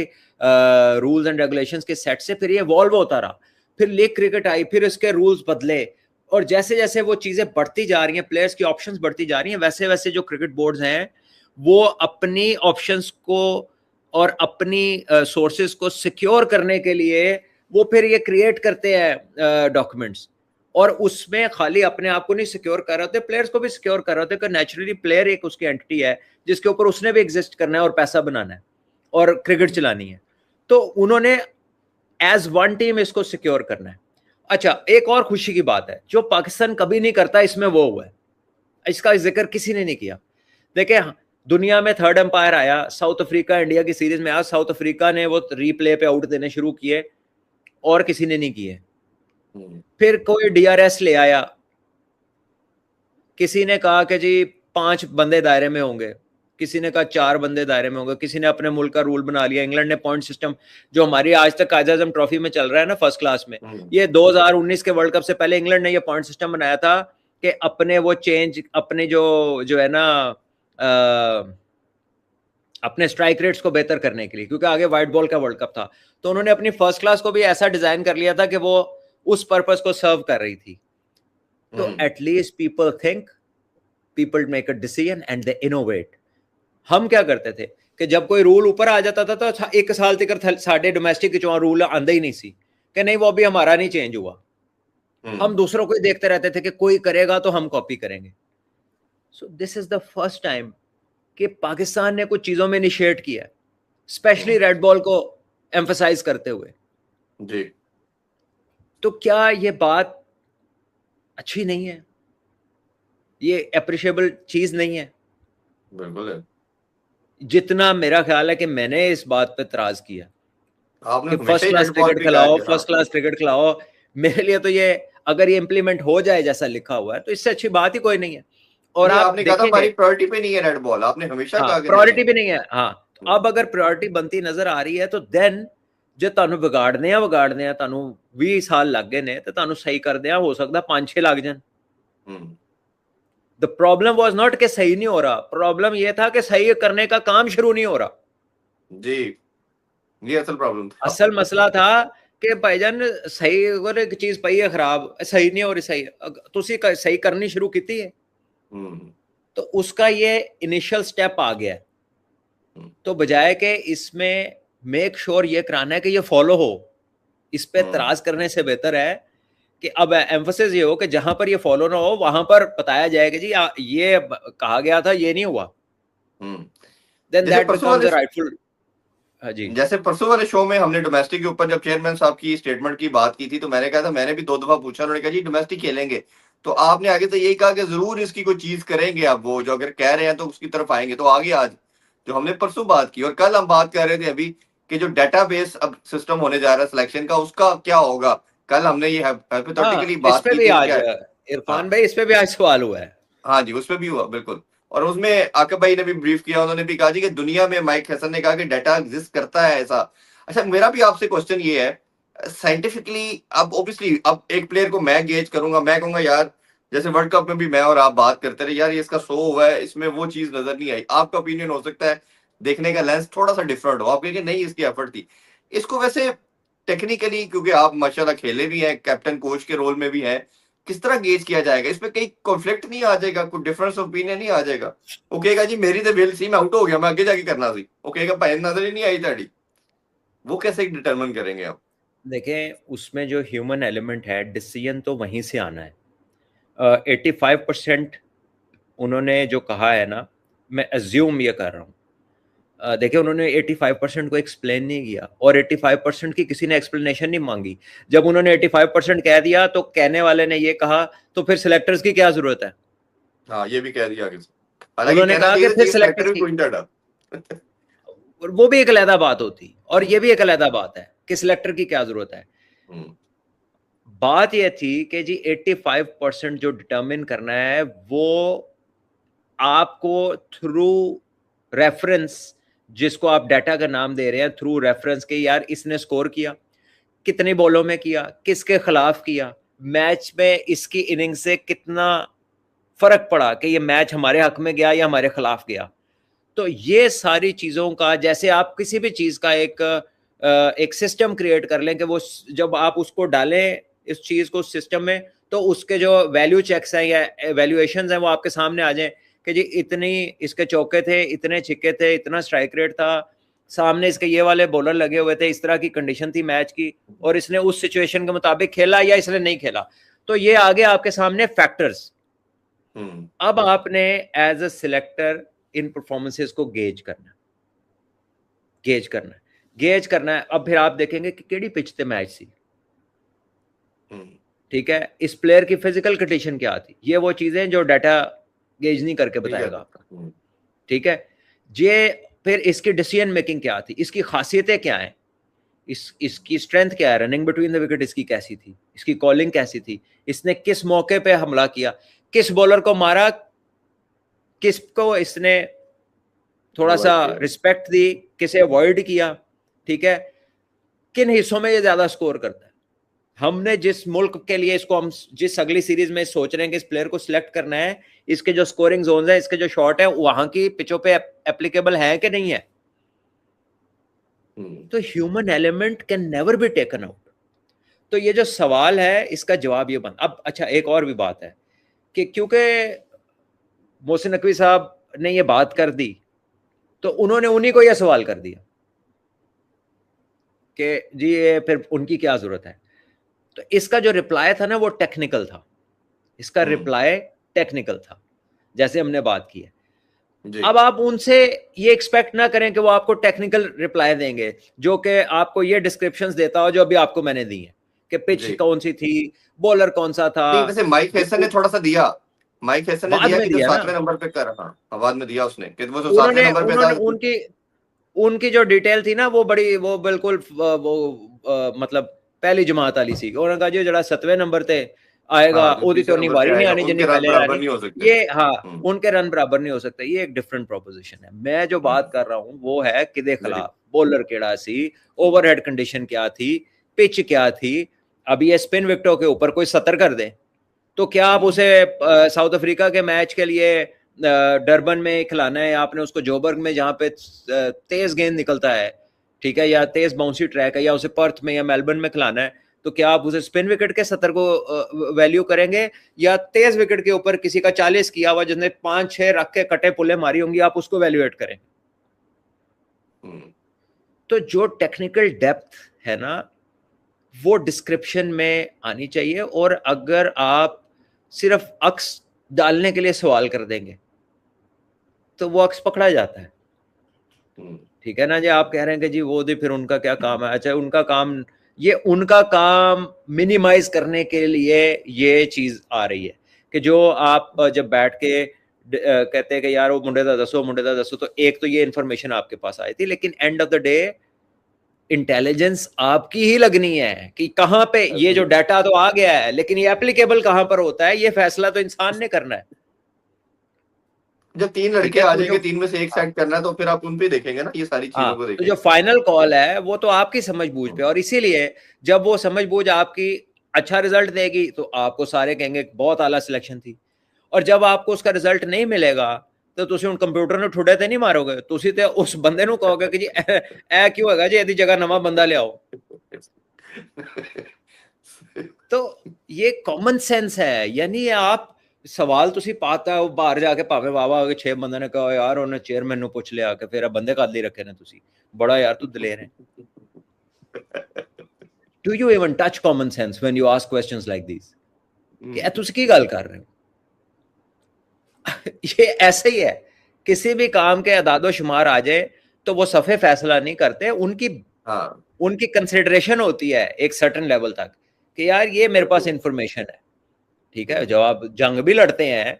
रूल्स एंड रेगुलेशंस के सेट से फिर ये इवॉल्व होता रहा। फिर लीग क्रिकेट आई, फिर इसके रूल्स बदले, और जैसे जैसे वो चीजें बढ़ती जा रही हैं, प्लेयर्स की ऑप्शंस बढ़ती जा रही हैं, वैसे वैसे जो क्रिकेट बोर्ड्स हैं वो अपनी ऑप्शंस को और अपनी सोर्सेज को सिक्योर करने के लिए वो फिर ये क्रिएट करते हैं डॉक्यूमेंट्स। और उसमें खाली अपने आप को नहीं सिक्योर कर रहे होते, प्लेयर्स को भी सिक्योर कर रहे होते कि नेचुरली प्लेयर एक उसकी एंटिटी है जिसके ऊपर उसने भी एग्जिस्ट करना है और पैसा बनाना है और क्रिकेट चलानी है। तो उन्होंने एज वन टीम इसको सिक्योर करना है। अच्छा, एक और खुशी की बात है जो पाकिस्तान कभी नहीं करता, इसमें वो हुआ है, इसका जिक्र किसी ने नहीं किया। देखिए, दुनिया में थर्ड एम्पायर आया, साउथ अफ्रीका इंडिया की सीरीज में आया, साउथ अफ्रीका ने वो रीप्ले पे आउट देने शुरू किए और किसी ने नहीं किए। फिर कोई डीआरएस ले आया, किसी ने कहा कि जी 5 बंदे दायरे में होंगे, किसी ने कहा 4 बंदे दायरे में होंगे, किसी ने अपने मुल्क का रूल बना लिया। इंग्लैंड ने पॉइंट सिस्टम जो हमारी आज तक कायद आजम ट्रॉफी में चल रहा है ना फर्स्ट क्लास में, ये 2019 के वर्ल्ड कप से पहले इंग्लैंड ने ये पॉइंट सिस्टम बनाया था कि अपने वो चेंज, अपने जो है ना अपने स्ट्राइक रेट्स को बेहतर करने के लिए, क्योंकि आगे व्हाइट बॉल का वर्ल्ड कप था, तो उन्होंने अपनी फर्स्ट क्लास को भी ऐसा डिजाइन कर लिया था कि वो उस पर्पस को सर्व कर रही थी। तो at least people think, people make a decision and they innovate. हम क्या करते थे कि जब कोई रूल ऊपर आ जाता था तो एक साल तक साढ़े डोमेस्टिक रूल आंदा ही नहीं सी कि नहीं वो अभी हमारा नहीं चेंज हुआ। हम दूसरों को ही देखते रहते थे कि कोई करेगा तो हम कॉपी करेंगे। सो this is the first time कि पाकिस्तान ने कुछ चीजों में इनिशिएट किया, स्पेशली रेड बॉल को एम्फसाइज करते हुए जी। तो क्या ये बात अच्छी नहीं है? ये अप्रिशिएबल चीज नहीं है? बिल्कुल है। जितना मेरा ख्याल है कि मैंने इस बात पे तराज किया आपने कि हमेशा फर्स्ट ही क्लास रेड बॉल क्रिकेट पे कहा खिलाओ, कि हाँ। फर्स्ट क्लास क्रिकेट खिलाओ, मेरे लिए तो ये, अगर ये इंप्लीमेंट हो जाए जैसा लिखा हुआ है तो इससे अच्छी बात ही कोई नहीं है। और नहीं, आप आपने कहा था देखेंगे, हमारी प्रायोरिटी पे नहीं है रेड बॉल, आपने हमेशा हाँ कहा कि नहीं प्रायोरिटी है। भी नहीं है। हाँ, तो अब अगर प्रायोरिटी बनती नजर आ रही है तो देन जो ਤੁਹਾਨੂੰ ਵਿਗਾੜਨੇ ਆ ਤੁਹਾਨੂੰ 20 ਸਾਲ ਲੱਗ ਗਏ ਨੇ ਤੇ ਤੁਹਾਨੂੰ ਸਹੀ ਕਰਦਿਆਂ ਹੋ ਸਕਦਾ 5-6 ਲੱਗ ਜਾਣ। द प्रॉब्लम वाज नॉट कि सही नहीं हो रहा, प्रॉब्लम यह था कि सही करने का काम शुरू नहीं हो रहा। जी, ये असल प्रॉब्लम था। असल मसला था ਕਿ ਭਾਈਜਾਨ ਸਹੀ ਅਗਰ ਇੱਕ ਚੀਜ਼ ਪਈ ਹੈ ਖਰਾਬ ਸਹੀ ਨਹੀਂ ਹੋ ਰਹੀ ਸਹੀ ਤੁਸੀਂ सही करनी शुरू की है तो उसका ये इनिशियल स्टेप आ गया तो बजाय के इसमें मेक श्योर ये कराना है कि ये फॉलो हो, इस पे तराज करने से बेहतर है कि अब एम्फोसिस ये हो कि जहां पर ये फॉलो ना हो वहां पर बताया जाए कि जी ये कहा गया था ये नहीं हुआ, then that becomes a rightful. जी जैसे परसों वाले शो में हमने डोमेस्टिक के ऊपर जब चेयरमैन साहब की स्टेटमेंट की बात की थी तो मैंने कहा था, मैंने भी 2 दफा पूछा, उन्होंने कहा जी डोमेस्टिक खेलेंगे, तो आपने आगे तो यही कहा कि जरूर इसकी कोई चीज करेंगे, आप वो जो अगर कह रहे हैं तो उसकी तरफ आएंगे। तो आगे आज जो हमने परसों बात की और कल हम बात कर रहे थे अभी कि जो डेटाबेस अब सिस्टम होने जा रहा है सिलेक्शन का, उसका क्या होगा। कल हमने ये हाइपोथेटिकली बात की थी आज इरफान भाई इस पे भी आज सवाल हुआ है। हाँ जी, उस पर भी हुआ बिल्कुल, और उसमें आकिब भाई ने भी ब्रीफ किया, उन्होंने भी कहा जी कि दुनिया में माइक हसन ने कहा कि डाटा एग्जिस्ट करता है ऐसा। अच्छा, मेरा भी आपसे क्वेश्चन ये है साइंटिफिकली, अब ऑब्वियसली अब एक प्लेयर को मैं गेज करूंगा, मैं कहूंगा यार जैसे वर्ल्ड कप में भी मैं और आप बात करते रहे यार ये इसका शो हुआ है, इसमें वो चीज नजर नहीं आई, आपका ओपिनियन हो सकता है देखने का लेंस थोड़ा सा डिफरेंट हो, आप कहेंगे नहीं इसकी एफर्ट थी। इसको वैसे टेक्निकली, क्योंकि आप माशाल्लाह खेले भी हैं, कैप्टन कोच के रोल में भी हैं, किस तरह गेज किया जाएगा, इसमें कहीं कॉन्फ्लिक्ट नहीं आ जाएगा, कोई डिफरेंस ओपिनियन नहीं आ जाएगा। वो कहेगा जी मेरी तो बिल सी मैं आउट हो गया, मैं आगे जाके करना सी, वो कहेगा भाई नजर ही नहीं आई ताड़ी, वो कैसे डिटरमिन करेंगे आप। देखें उसमें जो ह्यूमन एलिमेंट है डिसीजन तो वहीं से आना है। 85% उन्होंने जो कहा है ना, मैं अज्यूम ये कर रहा हूँ, देखिए उन्होंने 85% को एक्सप्लेन नहीं किया और 85% की किसी ने एक्सप्लेनेशन नहीं मांगी। जब उन्होंने 85% कह दिया तो कहने वाले ने ये कहा तो फिर सिलेक्टर्स की क्या जरूरत है। हाँ ये भी कह दिया उन्होंने कहा कि फिर सिलेक्टर्स की वो भी एक अलहदा बात होती और ये भी एक अलहदा बात है कि सिलेक्टर की क्या जरूरत है। बात ये थी कि जी 85% जो डिटरमिन करना है वो आपको थ्रू रेफरेंस, जिसको आप डाटा का नाम दे रहे हैं, थ्रू रेफरेंस के यार इसने स्कोर किया, कितने बॉलों में किया, किसके खिलाफ किया, मैच में इसकी इनिंग से कितना फर्क पड़ा कि ये मैच हमारे हक में गया या हमारे खिलाफ गया। तो ये सारी चीजों का, जैसे आप किसी भी चीज का एक सिस्टम क्रिएट कर लें कि वो जब आप उसको डालें इस चीज को सिस्टम में तो उसके जो वैल्यू चेक्स हैं या वैल्यूएशंस हैं वो आपके सामने आ जाएं कि जी इतनी इसके चौके थे, इतने छिक्के थे, इतना स्ट्राइक रेट था, सामने इसके ये वाले बॉलर लगे हुए थे, इस तरह की कंडीशन थी मैच की और इसने उस सिचुएशन के मुताबिक खेला या इसने नहीं खेला। तो ये आगे आपके सामने फैक्टर्स। अब आपने एज अ सिलेक्टर इन परफॉर्मेंसेस को गेज करना है। अब फिर आप देखेंगे कि केड़ी पिच पे मैच सी, ठीक है, इस प्लेयर की फिजिकल कंडीशन क्या थी, ये वो चीजें जो डाटा गेज नहीं करके बताएगा आपका, ठीक है। ये फिर इसकी डिसीजन मेकिंग क्या थी, इसकी खासियतें क्या हैं, इसकी स्ट्रेंथ क्या है, रनिंग बिटवीन द विकेट इसकी कैसी थी, इसकी कॉलिंग कैसी थी, इसने किस मौके पे हमला किया, किस बॉलर को मारा, किसको इसने थोड़ा सा रिस्पेक्ट दी, किसे अवॉइड किया, ठीक है, किन हिस्सों में ये ज्यादा स्कोर करता है। हमने जिस मुल्क के लिए इसको हम जिस अगली सीरीज में सोच रहे हैं कि इस प्लेयर को सिलेक्ट करना है, इसके जो स्कोरिंग जोन है, इसके जो शॉट है, वहां की पिचों पे एप्लीकेबल है कि नहीं है। तो human element can never be taken out. तो ये जो सवाल है इसका जवाब ये बन। अब अच्छा एक और भी बात है कि क्योंकि मोहसिन नकवी साहब ने ये बात कर दी तो उन्होंने उन्हीं को यह सवाल कर दिया कि जी ये फिर उनकी क्या जरूरत है। तो इसका जो रिप्लाई था ना वो टेक्निकल था, इसका रिप्लाई टेक्निकल था, जैसे हमने बात की है। अब आप उनसे ये एक्सपेक्ट ना करें कि वो आपको टेक्निकल रिप्लाई देंगे जो कि आपको ये डिस्क्रिप्शंस देता हो जो अभी आपको मैंने दी है कि पिच कौन सी थी, बॉलर कौन सा था। नहीं, वैसे माइक हैसन ने थोड़ा सा दिया, माइक हैसन ने दिया कि जो 7वें नंबर पे कर रहा, बाद में दिया उसने कि वो जो 7वें नंबर पे था, उनकी जो डिटेल थी ना वो बड़ी, वो बिल्कुल वो मतलब पहली जमात वाली सी। उन्होंने कहा जो जरा 7वें नंबर पे आएगा ओदी तो नहीं बारी नहीं आनी जिन्हें पहले आनी, ये हाँ उनके रन बराबर नहीं हो सकते। ये एक डिफरेंट प्रोपोजिशन है। मैं जो बात कर रहा हूँ वो है किदे खिलाफ, बॉलर केड़ा सी, ओवरहेड कंडीशन क्या थी, पिच क्या थी। अब ये स्पिन विकेटों के ऊपर कोई 70 कर दे तो क्या आप उसे साउथ अफ्रीका के मैच के लिए डरबन में खिलाना है, आपने उसको जोबर्ग में जहां पे तेज गेंद निकलता है, ठीक है, या तेज बाउंसी ट्रैक है, या उसे पर्थ में या मेलबर्न में खिलाना है, तो क्या आप उसे स्पिन विकेट के 70 को वैल्यू करेंगे, या तेज विकेट के ऊपर किसी का 40 किया हुआ जिसने 5-6 रख के कटे पुले मारी होंगी, आप उसको वैल्यूएट करें? तो जो टेक्निकल डेप्थ है ना, वो डिस्क्रिप्शन में आनी चाहिए। और अगर आप सिर्फ अक्स डालने के लिए सवाल कर देंगे तो वो अक्स पकड़ा जाता है। ठीक है ना जी, आप कह रहे हैं कि जी वो फिर उनका क्या काम है? अच्छा, उनका काम मिनिमाइज करने के लिए ये चीज आ रही है कि जो आप जब बैठ के कहते हैं कि यार वो मुंडे दा दसो, तो एक तो ये इन्फॉर्मेशन आपके पास आई थी, लेकिन end of the day intelligence आपकी ही लगनी है कि कहां पे ये जो डाटा तो आ गया है, लेकिन ये एप्लीकेबल कहां पर होता है, ये फैसला तो इंसान ने करना है। जब 3 लड़के आ जाएंगे, 3 में से एक सेट करना है, तो फिर आप उन पे देखेंगे ना, ये सारी चीजों को तो देखेंगे। जो फाइनल कॉल है वो तो आपकी समझबूझ पे, और इसीलिए जब वो समझबूझ आपकी अच्छा रिजल्ट देगी तो आपको सारे कहेंगे बहुत आला सिलेक्शन थी, और जब आपको उसका रिजल्ट नहीं मिलेगा तो ਤੁਸੀਂ ਹੁਣ ਕੰਪਿਊਟਰ ਨੂੰ ਠੁੱਡੇ ਤੇ ਨਹੀਂ ਮਾਰੋਗੇ, ਤੁਸੀਂ ਤੇ ਉਸ ਬੰਦੇ ਨੂੰ ਕਹੋਗੇ ਕਿ ਜੀ ਇਹ ਕਿਉਂ ਹੈਗਾ ਜੀ, ਇਹਦੀ ਜਗ੍ਹਾ ਨਵਾਂ ਬੰਦਾ ਲਿਆਓ। तो ये कॉमन सेंस है, यानी आप सवाल ਤੁਸੀਂ ਪਾਤਾ ਉਹ ਬਾਹਰ ਜਾ ਕੇ ਭਾਵੇਂ ਵਾਵਾ ਹੋ ਕੇ 6 ਬੰਦੇ ਨੇ ਕਹਾ ਯਾਰ ਉਹਨੇ ਚੇਅਰਮੈਨ ਨੂੰ ਪੁੱਛ ਲਿਆ ਕਿ ਫਿਰ ਬੰਦੇ ਕਦ ਲਈ ਰੱਖੇ ਨੇ ਤੁਸੀਂ, ਬੜਾ ਯਾਰ ਤੂੰ ਦਲੇਰ ਹੈ। Do you even touch common sense when you ask questions like these? कि ਇਹ ਤੁਸੀਂ ਕੀ ਗੱਲ ਕਰ ਰਹੇ ਹੋ? ये ऐसे ही है, किसी भी काम के अदादो शुमार आ जाए तो वो सफे फैसला नहीं करते, उनकी कंसिडरेशन होती है एक सर्टेन लेवल तक कि यार ये मेरे पास इंफॉर्मेशन है। ठीक है, जब आप जंग भी लड़ते हैं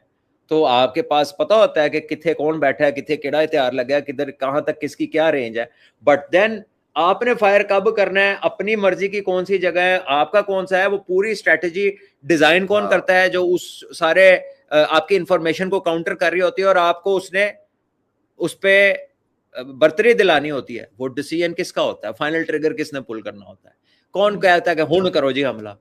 तो आपके पास पता होता है कि किथे कौन बैठा है, किथे केड़ा हथियार लगा है, किधर कहां तक किसकी क्या रेंज है, बट देन आपने फायर कब करना है, अपनी मर्जी की कौन सी जगह है, आपका कौन सा है, वो पूरी स्ट्रेटेजी डिजाइन कौन करता है, जो उस सारे आपकी इंफॉर्मेशन को काउंटर कर रही होती है और आपको उस पे बर्तरी दिलानी होती है। वो डिसीजन किसका होता है, फाइनल ट्रिगर किसने पुल करना होता है, कौन कहता है कि हुन करो जी हमला,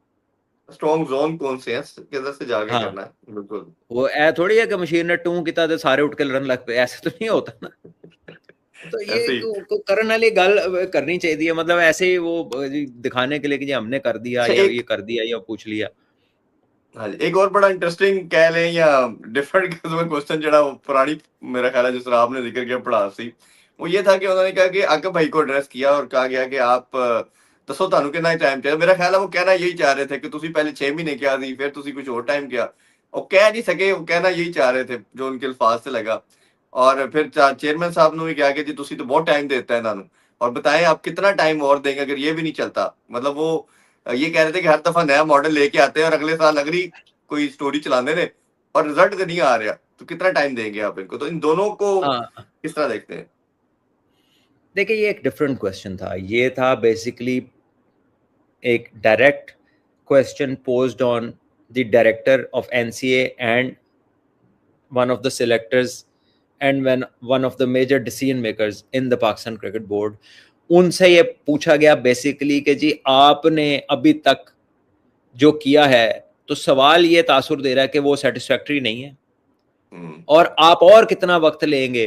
स्ट्रॉन्ग जोन कौन से हैं, किधर से जाके करना है। बिल्कुल, वो ऐ थोड़ी है कि मशीन ने टू किता ते सारे उठ के लड़न लग पे, ऐसे तो नहीं होता ना। तो ये करने वाली गल करनी चाहिए, मतलब ऐसे ही वो दिखाने के लिए कि हमने कर दिया या ये कर दिया या पूछ लिया। हाँ, एक और बड़ा इंटरेस्टिंग कह लें या डिफरेंट किस्म का क्वेश्चन जड़ा पुरानी मेरा ख्याल है जिस तरह आपने जिक्र किया पढ़ा सी, वो ये था कि उन्होंने कहा कि आकिब भाई को एड्रेस किया और कहा गया कि आप दसो ਤੁਹਾਨੂੰ ਕਿੰਨਾ टाइम चाहिए। मेरा ख्याल है वो कहना यही चाह रहे थे कि ਤੁਸੀਂ पहले 6 महीने किया सी, फिर ਤੁਸੀਂ कुछ और टाइम किया, और कह नहीं सके, वो कहना यही चाह रहे थे जो उनके अल्फाज से लगा। और फिर चेयरमैन साहब ने भी कहा कि जी ਤੁਸੀਂ तो बहुत टाइम देता है इन्होंने, और बताएं आप कितना टाइम और देंगे अगर ये भी नहीं चलता। मतलब वो ये कह रहे थे कि हर दफा नया मॉडल लेके आते हैं और अगले साल अगली कोई स्टोरी चलाने रहे और रिजल्ट नहीं आ रहा, तो कितना टाइम देंगे आप इनको। तो इन दोनों को किस तरह देखते हैं? देखिए, ये एक डिफरेंट क्वेश्चन था, ये था बेसिकली एक direct question posed on the director of NCA and one of the selectors and one of the major decision makers in the Pakistan cricket board. उनसे ये पूछा गया बेसिकली कि जी आपने अभी तक जो किया है, तो सवाल ये तासुर दे रहा है कि वो सेटिस्फैक्टरी नहीं है, और आप और कितना वक्त लेंगे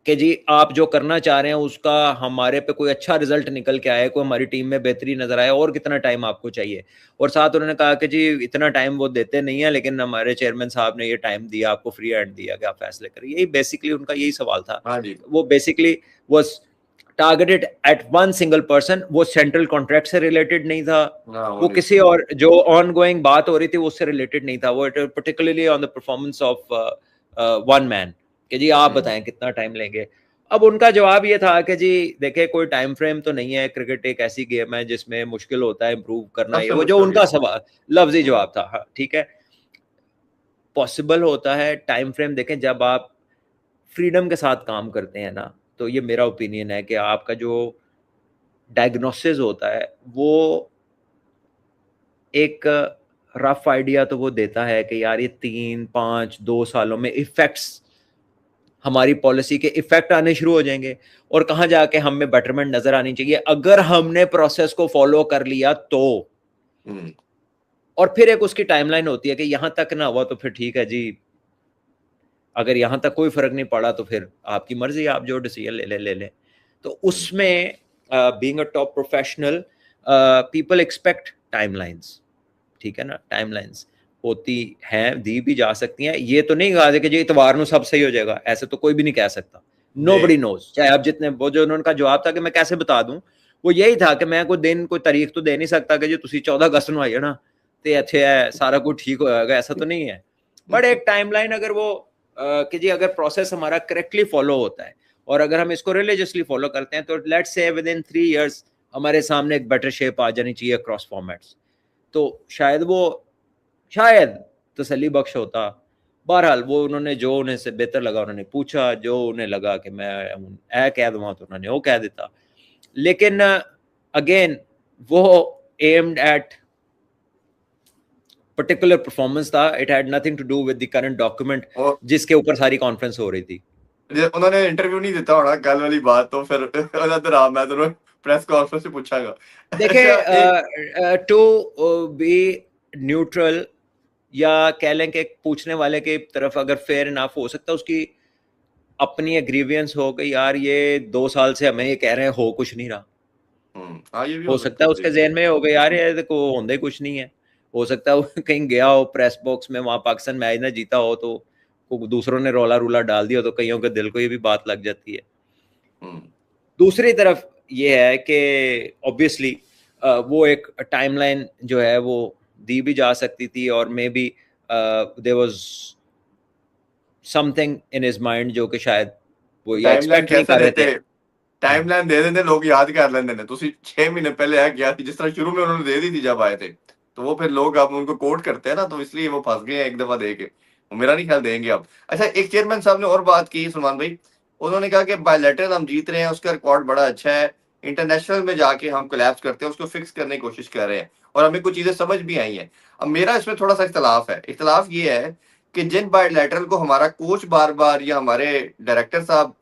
कि जी आप जो करना चाह रहे हैं उसका हमारे पे कोई अच्छा रिजल्ट निकल के आए, कोई हमारी टीम में बेहतरी नजर आए, और कितना टाइम आपको चाहिए। और साथ उन्होंने कहा कि जी इतना टाइम वो देते नहीं है, लेकिन हमारे चेयरमैन साहब ने ये टाइम दिया, आपको फ्री हैंड दिया कि आप फैसले करें। यही बेसिकली उनका यही सवाल था। वो basically was targeted eight one single person, वो सेंट्रल कॉन्ट्रैक्ट से रिलेटेड नहीं था, वो किसी और जो ऑन गोइंग बात हो रही थी उससे रिलेटेड नहीं था, वो particularly on the performance of one man कि जी आप बताएं कितना टाइम लेंगे। अब उनका जवाब ये था कि जी देखिए कोई टाइम फ्रेम तो नहीं है, क्रिकेट एक ऐसी गेम है जिसमें मुश्किल होता है इंप्रूव करना, ये वो जो उनका सवाल लफ्जी जवाब था। हाँ ठीक है, पॉसिबल होता है टाइम फ्रेम देखें जब आप फ्रीडम के साथ काम करते हैं ना, तो ये मेरा ओपिनियन है कि आपका जो डायग्नोसिस होता है वो एक रफ आइडिया तो वो देता है कि यार ये 3-5-2 सालों में इफेक्ट्स, हमारी पॉलिसी के इफेक्ट आने शुरू हो जाएंगे, और कहाँ जाके हमें बेटरमेंट नजर आनी चाहिए अगर हमने प्रोसेस को फॉलो कर लिया तो। और फिर एक उसकी टाइमलाइन होती है कि यहां तक ना हुआ तो फिर ठीक है जी, अगर यहां तक कोई फर्क नहीं पड़ा तो फिर आपकी मर्जी, आप जो डिसीजन ले ले। तो उसमें being a top professional people expect timelines, ठीक है ना, टाइमलाइंस होती हैं, दी भी जा सकती हैं। ये तो नहीं कहा कि जी इतवार को सब सही हो जाएगा, ऐसे तो कोई भी नहीं कह सकता। नोबडी नोज, चाहे आप जितने, वो जो उनका जवाब था कि मैं कैसे बता दूं, वो यही था कि मैं कोई दिन कोई तारीख तो दे नहीं सकता कि जी तुसी 14 अगस्त ਨੂੰ आइए ना ते अच्छे है सारा कुछ ठीक हो जाएगा, ऐसा तो नहीं है। बट एक टाइमलाइन अगर वो कि जी अगर प्रोसेस हमारा करेक्टली फॉलो होता है और अगर हम इसको रिलीजियसली फॉलो करते हैं तो let's say with in 3 years हमारे सामने एक बेटर शेप आ जानी चाहिए अक्रॉस फॉर्मेट्स, तो शायद वो शायद तसल्ली बख्श होता। बहरहाल वो उन्होंने जो उन्हें से बेहतर लगा उन्होंने पूछा, जो उन्हें लगा कि मैं ए कह दूंगा तो उन्होंने वो कह देता। लेकिन अगेन वो एम्ड एट पर्टिकुलर परफॉर्मेंस था, it had nothing to do with the current document जिसके ऊपर सारी कॉन्फ्रेंस हो रही थी। उन्होंने इंटरव्यू नहीं दिता होना कल वाली बात, तो फिर मैं तो प्रेस कॉन्फ्रेंस में पूछागा। देखिए टू बी न्यूट्रल या कह लें कि पूछने वाले की तरफ अगर फेयर इनफ हो सकता है उसकी अपनी ग्रीवियंस हो गई, यार ये 2 साल से हमें ये कह रहे हैं हो कुछ नहीं रहा। हाँ, ये भी हो सकता है उसके ज़हन में हो गया यार ये देखो होंदे कुछ नहीं है। हो सकता है वो कहीं गया हो प्रेस बॉक्स में, वहां पाकिस्तान मैच ना जीता हो तो दूसरों ने रोला रूला डाल दिया, तो कईयों के दिल को ये भी बात लग जाती है। दूसरी तरफ ये है कि ऑब्वियसली वो एक टाइमलाइन जो है वो दी भी जा सकती थी और maybe there was something in his mind जो कि शायद वो ये एक्सपेक्ट नहीं कर रहे थे। टाइमलाइन दे देंगे लोग याद कर लेंगे ने, ਤੁਸੀਂ 6 महीने पहले है क्या जिस तरह शुरू में उन्होंने दे दी थी जब आए थे, तो वो फिर लोग अब उनको कोट करते हैं ना, तो इसलिए वो फंस गए हैं एक दफा दे के। मेरा नहीं ख्याल देंगे अब। अच्छा, एक चेयरमैन साहब ने और बात की सलमान भाई, उन्होंने कहा कि बायलैटरल हम जीत रहे हैं, उसका रिकॉर्ड बड़ा अच्छा है, इंटरनेशनल में जाके हम कोलैप्स करते हैं उसको फिक्स करने की कोशिश कर रहे हैं और हमें कुछ चीजें समझ भी आई हैं। अब मेरा इसमें थोड़ा सा इख्तलाफ है। इख्तलाफ ये है कि जिन बायलैटरल को हमारा कोच बार बार या हमारे डायरेक्टर साहब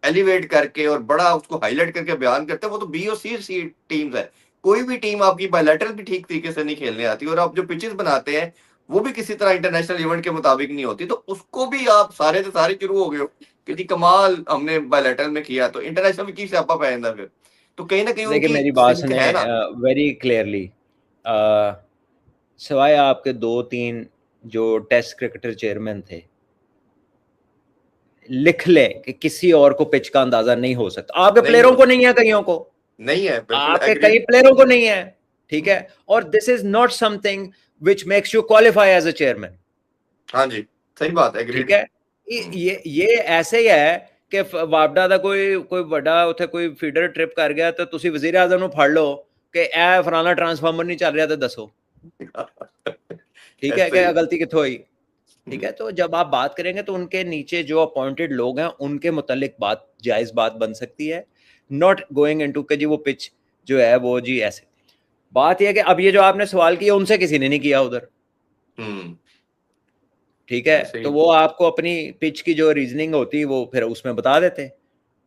एलिवेट करके और बड़ा उसको हाईलाइट करके बयान करते हैं, वो तो बी और सी टीम्स है। कोई भी टीम आपकी बायलैटरल भी ठीक तरीके से नहीं खेलने आती, और आप जो पिचेस बनाते हैं वो भी किसी तरह इंटरनेशनल इवेंट के मुताबिक नहीं होती, तो उसको भी आप सारे शुरू हो गए हो कि जी कमाल हमने बायलैटरल में किया, तो इंटरनेशनल में की स्यापा पै जाता फिर। तो कहीं ना कहीं देखिए उनकी मेरी बात सिंक सुने है ना। वेरी क्लियरली, सिवाय आपके 2-3 जो टेस्ट क्रिकेटर चेयरमैन थे, लिख ले कि किसी और को पिच का अंदाजा नहीं हो सकता। आपके प्लेयरों को नहीं है, कईयों को नहीं है, आपके कई प्लेयरों को नहीं है, ठीक है। और this is not something which makes you qualify as a chairman. हाँ जी, सही बात है, ठीक है। ये ऐसे ही है कि वापडा ਦਾ कोई ਵੱਡਾ ਉੱਥੇ ਕੋਈ ਫੀਡਰ ਟ੍ਰਿਪ ਕਰ ਗਿਆ ਤਾਂ ਤੁਸੀਂ ਵਜ਼ੀਰ ਆਜ਼ਮ ਨੂੰ ਫੜ ਲਓ ਕਿ ਇਹ ਫਲਾਣਾ ट्रांसफार्मर नहीं चल रहा तो दसो, ठीक है, क्या गलती कितों हुई। ठीक है, तो जब आप बात करेंगे तो उनके नीचे जो अपॉइंटेड लोग हैं उनके मुतालिक बात जायज बात बन सकती है, नॉट गोइंग इनटू कि जी वो पिच जो है वो जी ऐसे। बात यह है कि अब ये जो आपने सवाल किया उनसे किसी ने नहीं किया उधर, ठीक है, तो वो आपको अपनी पिच की जो रीजनिंग होती है वो फिर उसमें बता देते,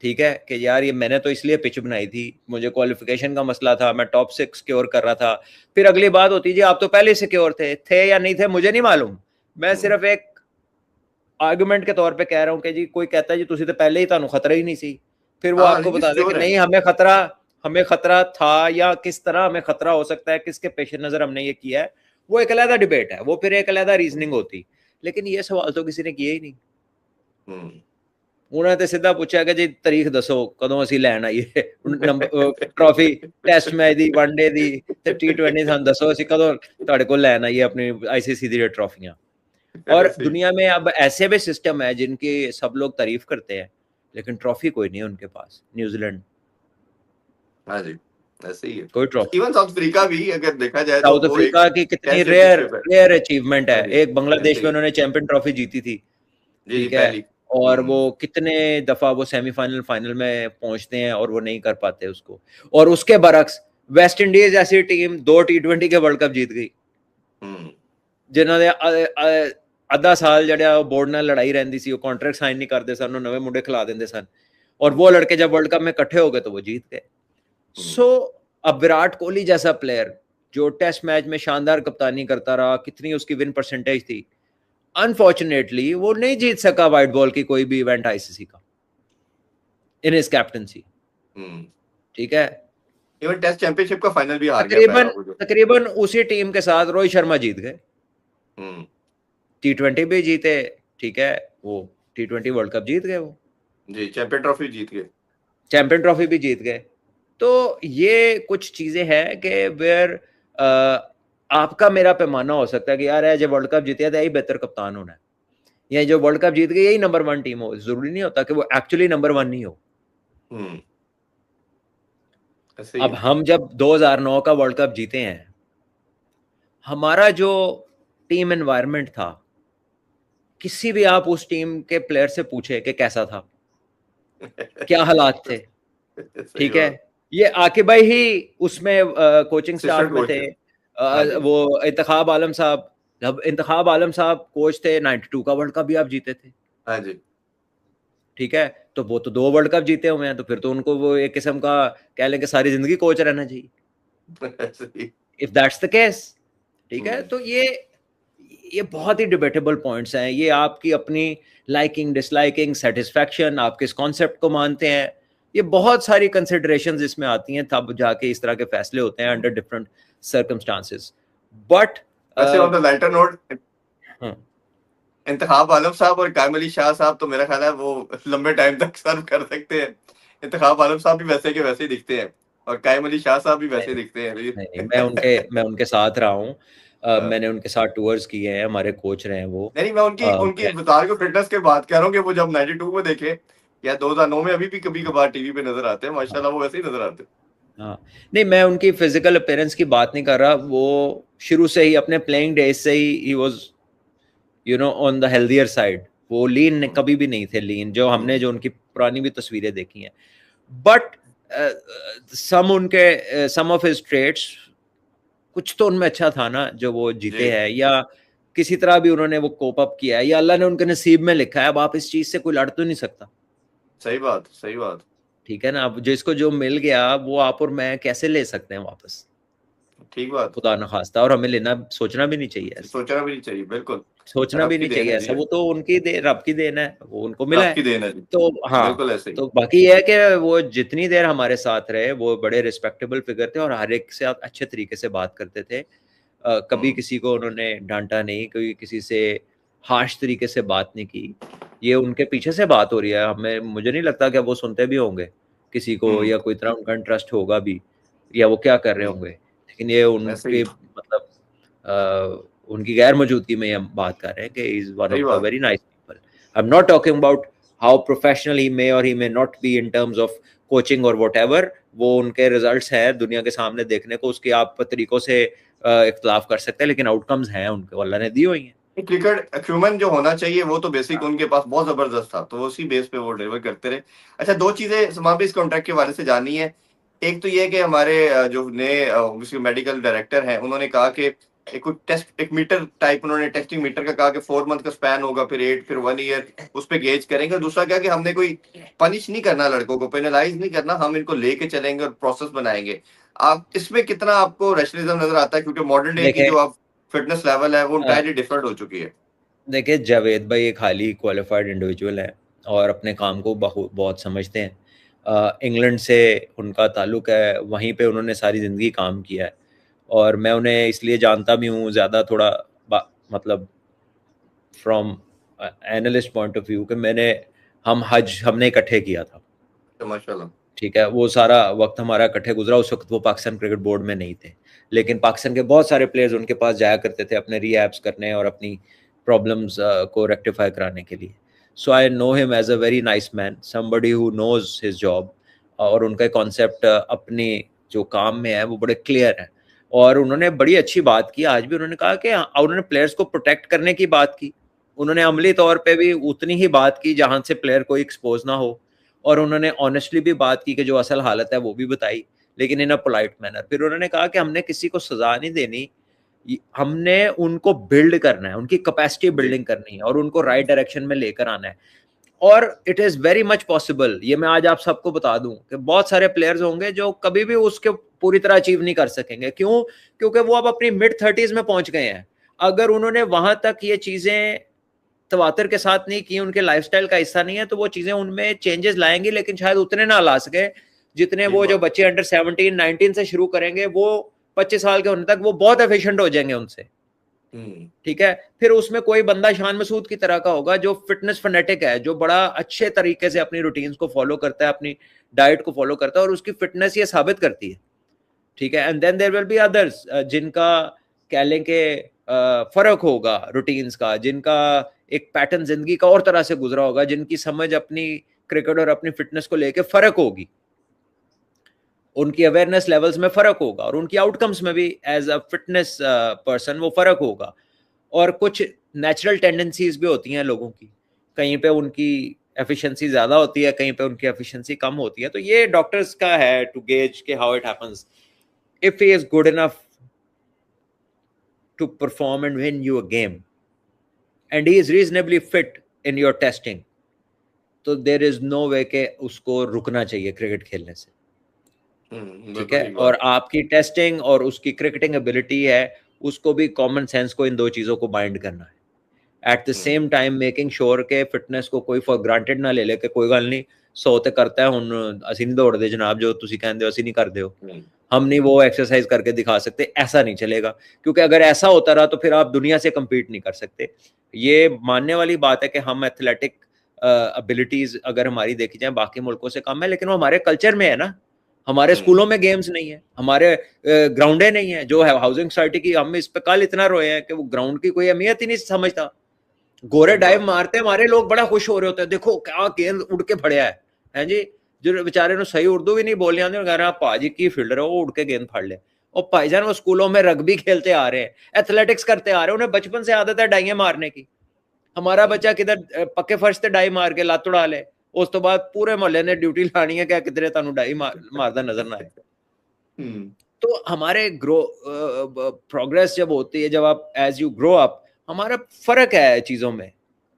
ठीक है, कि यार ये मैंने तो इसलिए पिच बनाई थी, मुझे क्वालिफिकेशन का मसला था, मैं टॉप 6 सिक्योर कर रहा था। फिर अगली बात होती जी आप तो पहले सिक्योर थे या नहीं थे मुझे नहीं मालूम, मैं सिर्फ एक आर्गुमेंट के तौर पे कह रहा हूं कि जी कोई कहता है जी तुसी तो पहले ही तानू खतरा ही नहीं सी, फिर वो आपको बता दे कि नहीं हमें खतरा था या किस तरह हमें खतरा हो सकता है, किसके पेश नजर हमने ये किया है, वो एक अलग डिबेट है, वो फिर एक अलग रीजनिंग होती। लेकिन ये सवाल तो किसी ने किया ही नहीं। उन्होंने तो सीधा पूछा कि जी तारीख दसो कदों असीं लैण आईए ट्रॉफी, टेस्ट मैच दी, वनडे दी ते T20 सानू दसो असीं कदों तुहाडे कोल लैण आईए अपनी ICC दी ट्रॉफियां। और दुनिया में अब ऐसे भी सिस्टम है जिनकी सब लोग तारीफ करते हैं लेकिन ट्रॉफी कोई नहीं है उनके पास। न्यूजीलैंड, हाँ जी, ऐसे ही है। कोई ट्रॉफी। इवन साउथ अफ्रीका भी अगर देखा जाए तो साउथ अफ्रीका की कितनी रेयर अचीवमेंट है, एक बांग्लादेश में उन्होंने चैंपियन ट्रॉफी जीती थी, ठीक है, और वो कितने दफा वो सेमीफाइनल फाइनल में पहुंचते हैं और वो नहीं कर पाते उसको। और उसके बरक्स वेस्ट इंडीज ऐसी टीम 2 T20 के वर्ल्ड कप जीत गई, जिन्होंने आधा साल जड़ा बोर्ड नाल लड़ाई रहती सी, कॉन्ट्रैक्ट साइन नहीं करते सन, नवे मुंडे खिला देंगे सन, और वो लड़के जब वर्ल्ड कप में इकट्ठे हो गए तो वो जीत गए। सो अब विराट कोहली जैसा प्लेयर जो टेस्ट मैच में शानदार कप्तानी करता रहा, कितनी उसकी विन परसेंटेज थी, अनफॉर्चुनेटली वो नहीं जीत सका वाइट बॉल की कोई भी इवेंट ICC का इन हिज कैप्टनसी। ठीक है, इवन टेस्ट चैंपियनशिप का फाइनल भी हार गया तकरीबन पहला वो जो। तकरीबन उसी टीम के साथ रोहित शर्मा जीत गए, T20 भी जीते, ठीक है, वो T20 वर्ल्ड कप जीत गए, वो जी चैंपियन ट्रॉफी जीत गए। चैंपियन ट्रॉफी भी जीत गए। तो ये कुछ चीजें हैं कि वेयर आपका मेरा पैमाना हो सकता है कि यार ये वर्ल्ड कप जीते तो यही बेहतर कप्तान होना है, या जो वर्ल्ड कप जीत गई यही नंबर 1 टीम हो। जरूरी नहीं होता कि वो एक्चुअली नंबर 1 नहीं हो। ऐसे ही अब है। हम जब 2009 का वर्ल्ड कप जीते हैं, हमारा जो टीम एनवायरनमेंट था, किसी भी आप उस टीम के प्लेयर से पूछे कि कैसा था, क्या हालात थे, सही ठीक है। बात। ये आकिब भाई ही उसमें कोचिंग स्टाफ असिस्टेंट में कोच थे। है। हाँ जी। वो इंतखाब आलम साहब, जब इंतखाब आलम साहब कोच थे, 92 का वर्ल्ड कप भी आप जीते थे, हाँ जी। ठीक है। तो वो तो 2 वर्ल्ड कप जीते हुए हैं, तो फिर तो उनको वो एक किस्म का कह लें कि सारी जिंदगी कोच रहना चाहिए, ऐसे ही। इफ दैट्स द केस, ठीक है। हम्म, तो ये बहुत ही डिबेटेबल पॉइंट्स हैं। ये आपकी अपनी लाइकिंग, डिसलाइकिंग, सेटिस्फैक्शन, आप किस कॉन्सेप्ट को मानते हैं, ये बहुत सारी कंसिडरेशंस इसमें आती हैं, तब जाके इस तरह के फैसले होते हैं अंडर डिफरेंट सर्कमस्टांसेस। बट वैसे ऑन द लाइटर नोट, हाँ, इंतखाब आलम साहब और कायम अली शाह साहब तो मेरा ख्याल है वो लंबे टाइम तक सर्व कर सकते हैं। इंतखाब आलम साहब भी वैसे के वैसे ही दिखते हैं और कायम अली शाह साहब भी वैसे ही नहीं दिखते हैं नहीं नहीं, नहीं। मैं उनके साथ रहा हूँ। मैंने उनके साथ टूर्स किए हैं, हमारे कोच रहे हैं वो। नहीं मैं उनकी उनकी बुजुर्ग फिटनेस के बात कर रहा हूँ कि वो जब 92 में देखे या 2009 में अभी भी कभी कभार टीवी पे नजर आते हैं, माशाल्लाह वो वैसे ही नजर आते हैं। हाँ, नहीं मैं उनकी फिजिकल अपीयरेंस की बात नहीं कर रहा, वो शुरू से ही अपने प्लेइंग डेज से he was on the healthier side. वो लीन हम्म, कभी भी नहीं थे, लीन जो हमने हम्म, जो उनकी पुरानी भी तस्वीरें देखी हैं। But some of his trades, कुछ तो उनमें अच्छा था ना जो वो जी जीते हैं, या किसी तरह भी उन्होंने वो कोप अप किया है, या अल्लाह ने उनके नसीब में लिखा है। अब आप इस चीज से कोई लड़ तो नहीं सकता, सही बात, सही बात। ठीक है ना। अब जिसको जो मिल गया वो आप और मैं कैसे ले सकते हैं वापस, ठीक बात। खुदा न खास्ता। और हमें लेना, सोचना भी नहीं चाहिए ऐसा, सोचना भी नहीं चाहिए, बिल्कुल। सोचना रब भी की नहीं देन चाहिए है जी ऐसा। ये। वो तो उनकी दे, रब की देन है, वो उनको मिला रब है। की देन है जी। तो हाँ, बिल्कुल ऐसे ही। तो बाकी ये है कि वो जितनी देर हमारे साथ रहे, वो बड़े रिस्पेक्टेबल फिगर थे और हर एक से अच्छे तरीके से बात करते थे। कभी हम्म, किसी को उन्होंने डांटा नहीं, कोई किसी से हार्श तरीके से बात नहीं की। ये उनके पीछे से बात हो रही है, हमें मुझे नहीं लगता कि वो सुनते भी होंगे किसी को, हम्म, या कोई तरह उनका इंटरेस्ट होगा भी, या वो क्या कर रहे होंगे। लेकिन ये ऐसे ही। उनके मतलब उनकी गैर मौजूदगी में हम बात कर रहे हैं कि इज वन सही ऑफ द बात। Very nice people. I am not talking about how professional he may और he may not be in terms of coaching और व्हाटएवर। वो उनके रिजल्ट्स हैं दुनिया के सामने देखने को, उसके आप तरीकों से इख्तलाफ कर सकते हैं, लेकिन आउटकम्स हैं उनके, अल्लाह ने दी हुई हैं। क्रिकेट अक्यूमेंट जो होना चाहिए वो तो बेसिक उनके पास बहुत जबरदस्त था, तो उसी बेस पे वो डिलीवर करते रहे। अच्छा, दो चीजें समापी इस कॉन्ट्रैक्ट के बारे से जाननी है। एक तो ये है कि हमारे जो नए मेडिकल डायरेक्टर हैं उन्होंने कहा कि एक कोई टेस्ट, एक मीटर टाइप उन्होंने टेस्टिंग मीटर का कहा कि 4 मंथ का स्पैन होगा, फिर 8, फिर 1 ईयर, उस पर गेज करेंगे। दूसरा क्या कि हमने कोई पनिश नहीं करना, लड़कों को पेनलाइज नहीं करना, हम इनको लेके चलेंगे और प्रोसेस बनाएंगे। आप इसमें कितना आपको रैशनलिज्म नजर आता है, क्योंकि मॉडर्न डे की देखें जो आप फिटनेस लेवल है वो अ, इंटायरली डिफरेंट हो चुकी है। देखिए जावेद भाई एक हाईली क्वालिफाइड इंडिविजुअल है और अपने काम को बहुत समझते हैं। इंग्लैंड से उनका ताल्लुक है, वहीं पे उन्होंने सारी ज़िंदगी काम किया है, और मैं उन्हें इसलिए जानता भी हूँ ज़्यादा, थोड़ा मतलब from analyst point of view, कि हम हज हमने इकट्ठे किया था, तो माशाल्लाह। ठीक है। वो सारा वक्त हमारा इकट्ठे गुजरा। उस वक्त वो पाकिस्तान क्रिकेट बोर्ड में नहीं थे, लेकिन पाकिस्तान के बहुत सारे प्लेयर्स उनके पास जाया करते थे अपने रीहैब्स करने और अपनी प्रॉब्लम्स को रेक्टिफाई कराने के लिए। So I know him as a very nice man, somebody who knows his job, और उनका कॉन्सेप्ट अपने जो काम में है वो बड़े क्लियर है। और उन्होंने बड़ी अच्छी बात की, आज भी उन्होंने कहा कि उन्होंने प्लेयर्स को प्रोटेक्ट करने की बात की। उन्होंने अमली तौर पे भी उतनी ही बात की जहां से प्लेयर को एक्सपोज ना हो, और उन्होंने ऑनेस्टली भी बात की कि जो असल हालत है वो भी बताई, लेकिन इन अ पोलाइट मैनर। फिर उन्होंने कहा कि हमने किसी को सजा नहीं देनी, हमने उनको बिल्ड करना है, उनकी कैपेसिटी जी। बिल्डिंग करनी है और उनको राइट डायरेक्शन में लेकर आना है। और it is very much possible, ये मैं आज आप सबको बता दूं कि बहुत सारे प्लेयर्स होंगे जो कभी भी उसके पूरी तरह अचीव नहीं कर सकेंगे। क्यों? क्योंकि वो अब अपनी मिड 30s में पहुंच गए हैं। अगर उन्होंने वहां तक ये चीजें तवातर के साथ नहीं की, उनके लाइफस्टाइल का हिस्सा नहीं है, तो वो चीजें उनमें चेंजेस लाएंगी, लेकिन शायद उतने ना ला सके जितने वो जो बच्चे अंडर 17 19 से शुरू करेंगे वो 25 साल के होने तक वो बहुत एफिशिएंट हो जाएंगे उनसे। ठीक है, फिर उसमें कोई बंदा शान मसूद की तरह का होगा जो फिटनेस फनेटिक है, जो बड़ा अच्छे तरीके से अपनी रूटीन्स को फॉलो करता है, अपनी डाइट को फॉलो करता है और उसकी फिटनेस ये साबित करती है। ठीक है, and then there will be others जिनका कह लें कि फर्क होगा रूटीन्स का, जिनका एक पैटर्न जिंदगी का और तरह से गुजरा होगा, जिनकी समझ अपनी क्रिकेट और अपनी फिटनेस को लेके फर्क होगी, उनकी अवेयरनेस लेवल्स में फर्क होगा और उनकी आउटकम्स में भी एज अ फिटनेस पर्सन वो फर्क होगा। और कुछ नेचुरल टेंडेंसीज भी होती हैं लोगों की, कहीं पे उनकी एफिशिएंसी ज्यादा होती है, कहीं पे उनकी एफिशिएंसी कम होती है। तो ये डॉक्टर्स का है टू गेज के how it happens. If he is good enough to perform and win you a game and he is reasonably fit in your testing, तो देयर इज नो वे के उसको रुकना चाहिए क्रिकेट खेलने से। ठीक है, और आपकी टेस्टिंग और उसकी क्रिकेटिंग एबिलिटी है, उसको भी कॉमन सेंस को इन दो चीजों को बाइंड करना है। At the same time making sure के फिटनेस को कोई फॉर ग्रांटेड ना ले ले के कोई गल नहीं 100 ते करता है हुन ਅਸੀਂ नहीं दौड़ते जनाब, जो तुसी कहंदे हो ਅਸੀਂ नहीं करते हो, हम नहीं वो एक्सरसाइज करके दिखा सकते, ऐसा नहीं चलेगा। क्योंकि अगर ऐसा होता रहा तो फिर आप दुनिया से कम्पीट नहीं कर सकते। ये मानने वाली बात है कि हम एथलेटिक एबिलिटीज अगर हमारी देखी जाए बाकी मुल्कों से कम है, लेकिन वो हमारे कल्चर में है ना। हमारे स्कूलों में गेम्स नहीं है, हमारे ग्राउंडे नहीं है। जो है हाउसिंग सोसाइटी की, हम इस पे कल इतना रोए हैं कि वो ग्राउंड की कोई अहमियत ही नहीं समझता। गोरे डाइव मारते हमारे लोग बड़ा खुश हो रहे होते हैं, देखो क्या गेंद उड़ के फड़िया है जी। जो बेचारे सही उर्दू भी नहीं बोल आते, कह रहे हैं भाजी की फील्डर है वो उड़ के गेंद फाड़ ले। और भाईजान वो स्कूलों में रग्बी खेलते आ रहे हैं, एथलेटिक्स करते आ रहे हैं, उन्हें बचपन से आदत है डाइयां मारने की। हमारा बच्चा किधर पक्के फर्श से डाई मार के लत उड़ा ले, उस तो बाद पूरे मोहल्ले ने ड्यूटी लानी है क्या किधरे तानू डाई मारदा नजर ना आए। तो हमारे ग्रो प्रोग्रेस जब होती है, जब आप एज यू ग्रो अप, हमारा फर्क है चीजों में।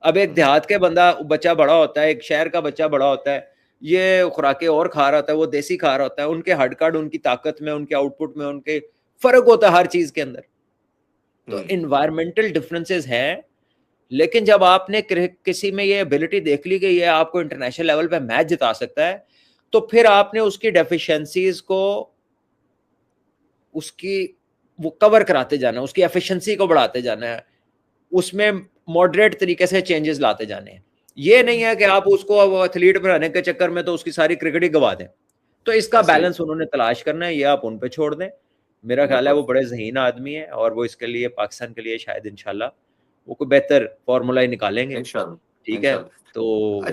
अब एक देहात के बच्चा बड़ा होता है, एक शहर का बच्चा बड़ा होता है, ये खुराकें और खा रहा होता है, वो देसी खा रहा होता है, उनके हड कार्ड, उनकी ताकत में, उनके आउटपुट में, उनके फर्क होता है हर चीज के अंदर। तो इन्वायरमेंटल डिफरेंसेस हैं, लेकिन जब आपने किसी में ये एबिलिटी देख ली गई है आपको इंटरनेशनल लेवल पे मैच जिता सकता है, तो फिर आपने उसकी डेफिशिएंसीज को उसकी वो कवर कराते जाना है, उसकी एफिशिएंसी को बढ़ाते जाना है, उसमें मॉडरेट तरीके से चेंजेस लाते जाने हैं। ये नहीं है कि आप उसको अब एथलीट बनाने के चक्कर में तो उसकी सारी क्रिकेट ही गवा दें। तो इसका बैलेंस उन्होंने तलाश करना है, ये आप उन पे छोड़ दें। मेरा ख्याल है वो बड़े ज़हीन आदमी है और वो इसके लिए पाकिस्तान के लिए शायद इंशाल्लाह वो कोई बेहतर फॉर्मूला ही निकालेंगे। ठीक है, तो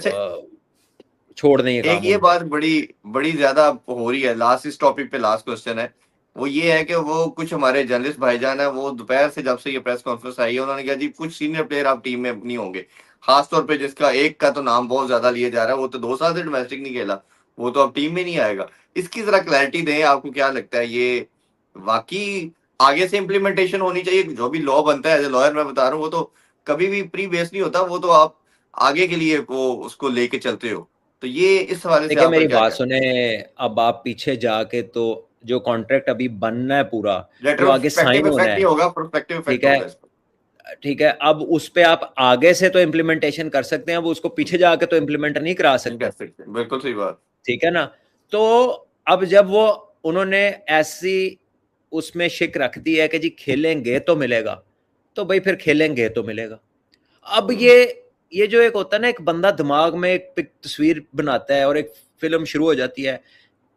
छोड़ दें ये काम। एक ये बात बड़ी ज्यादा हो रही है, लास्ट इस टॉपिक पे लास्ट क्वेश्चन है, वो ये है कि वो कुछ हमारे जर्नलिस्ट भाईजान है, वो दोपहर से जब से ये प्रेस कॉन्फ्रेंस आई है उन्होंने कहा जी कुछ सीनियर प्लेयर आप टीम में नहीं होंगे, खासतौर पे जिसका एक का तो नाम बहुत ज्यादा लिया जा रहा है, वो तो 2 साल से डोमेस्टिक नहीं खेला, वो तो अब टीम में नहीं आएगा। इसकी जरा क्लैरिटी दें, आपको क्या लगता है ये वाकई आगे से इम्प्लीमेंटेशन होनी चाहिए? जो भी लॉ बनता है एज ए लॉयर मैं बता रहा हूँ, वो तो कभी भी प्री बेस नहीं होता, वो तो आप आगे के लिए वो उसको लेके चलते हो। तो ये इस हवाले से देखिए मेरी बात सुने, अब आप पीछे जाके तो जो कॉन्ट्रैक्ट अभी बनना है पूरा, जो आगे साइन होना है, ठीक है, ठीक है, अब उस पे आप आगे से तो इम्प्लीमेंटेशन कर सकते हैं, अब उसको पीछे जाके तो इम्प्लीमेंट नहीं करा सकते। बिल्कुल सही बात, ठीक है ना। तो अब जब वो उन्होंने ऐसी उसमें शिक रख दी है कि जी खेलेंगे तो मिलेगा, तो भाई फिर खेलेंगे तो मिलेगा। अब ये जो एक होता है ना, एक बंदा दिमाग में एक तस्वीर बनाता है और एक फिल्म शुरू हो जाती है,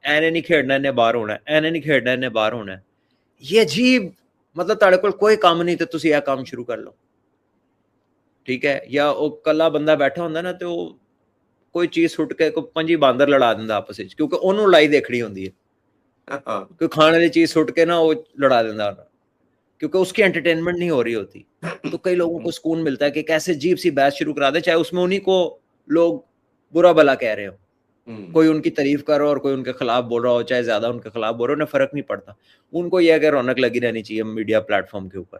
एने नहीं खेड़ना इन्हें बाहर होना है, एने नहीं खेड़ना इन्हें बाहर होना है। ये अजीब, मतलब ताड़े कोल कोई काम नहीं तो तुसी यह काम शुरू कर लो। ठीक है, या वो कला बंदा बैठा होंदा ना, तो कोई चीज सुट के कोई 5 बांदर लड़ा दिंदा आपस में, क्योंकि ओनू लड़ाई देखनी होंदी है। कोई खाने वाली चीज सुट के ना वो लड़ा दिंदा, क्योंकि उसकी एंटरटेनमेंट नहीं हो रही होती। तो कई लोगों को सुकून मिलता है कि कैसे अजीब सी बहस शुरू करा दे, चाहे उसमें उन्हीं को लोग बुरा भला कह रहे हो, कोई उनकी तारीफ कर रहा हो और कोई उनके खिलाफ बोल रहा हो, चाहे ज्यादा उनके खिलाफ बोल रहा हो, उन्हें फर्क नहीं पड़ता। उनको यह है कि रौनक लगी रहनी चाहिए मीडिया प्लेटफॉर्म के ऊपर।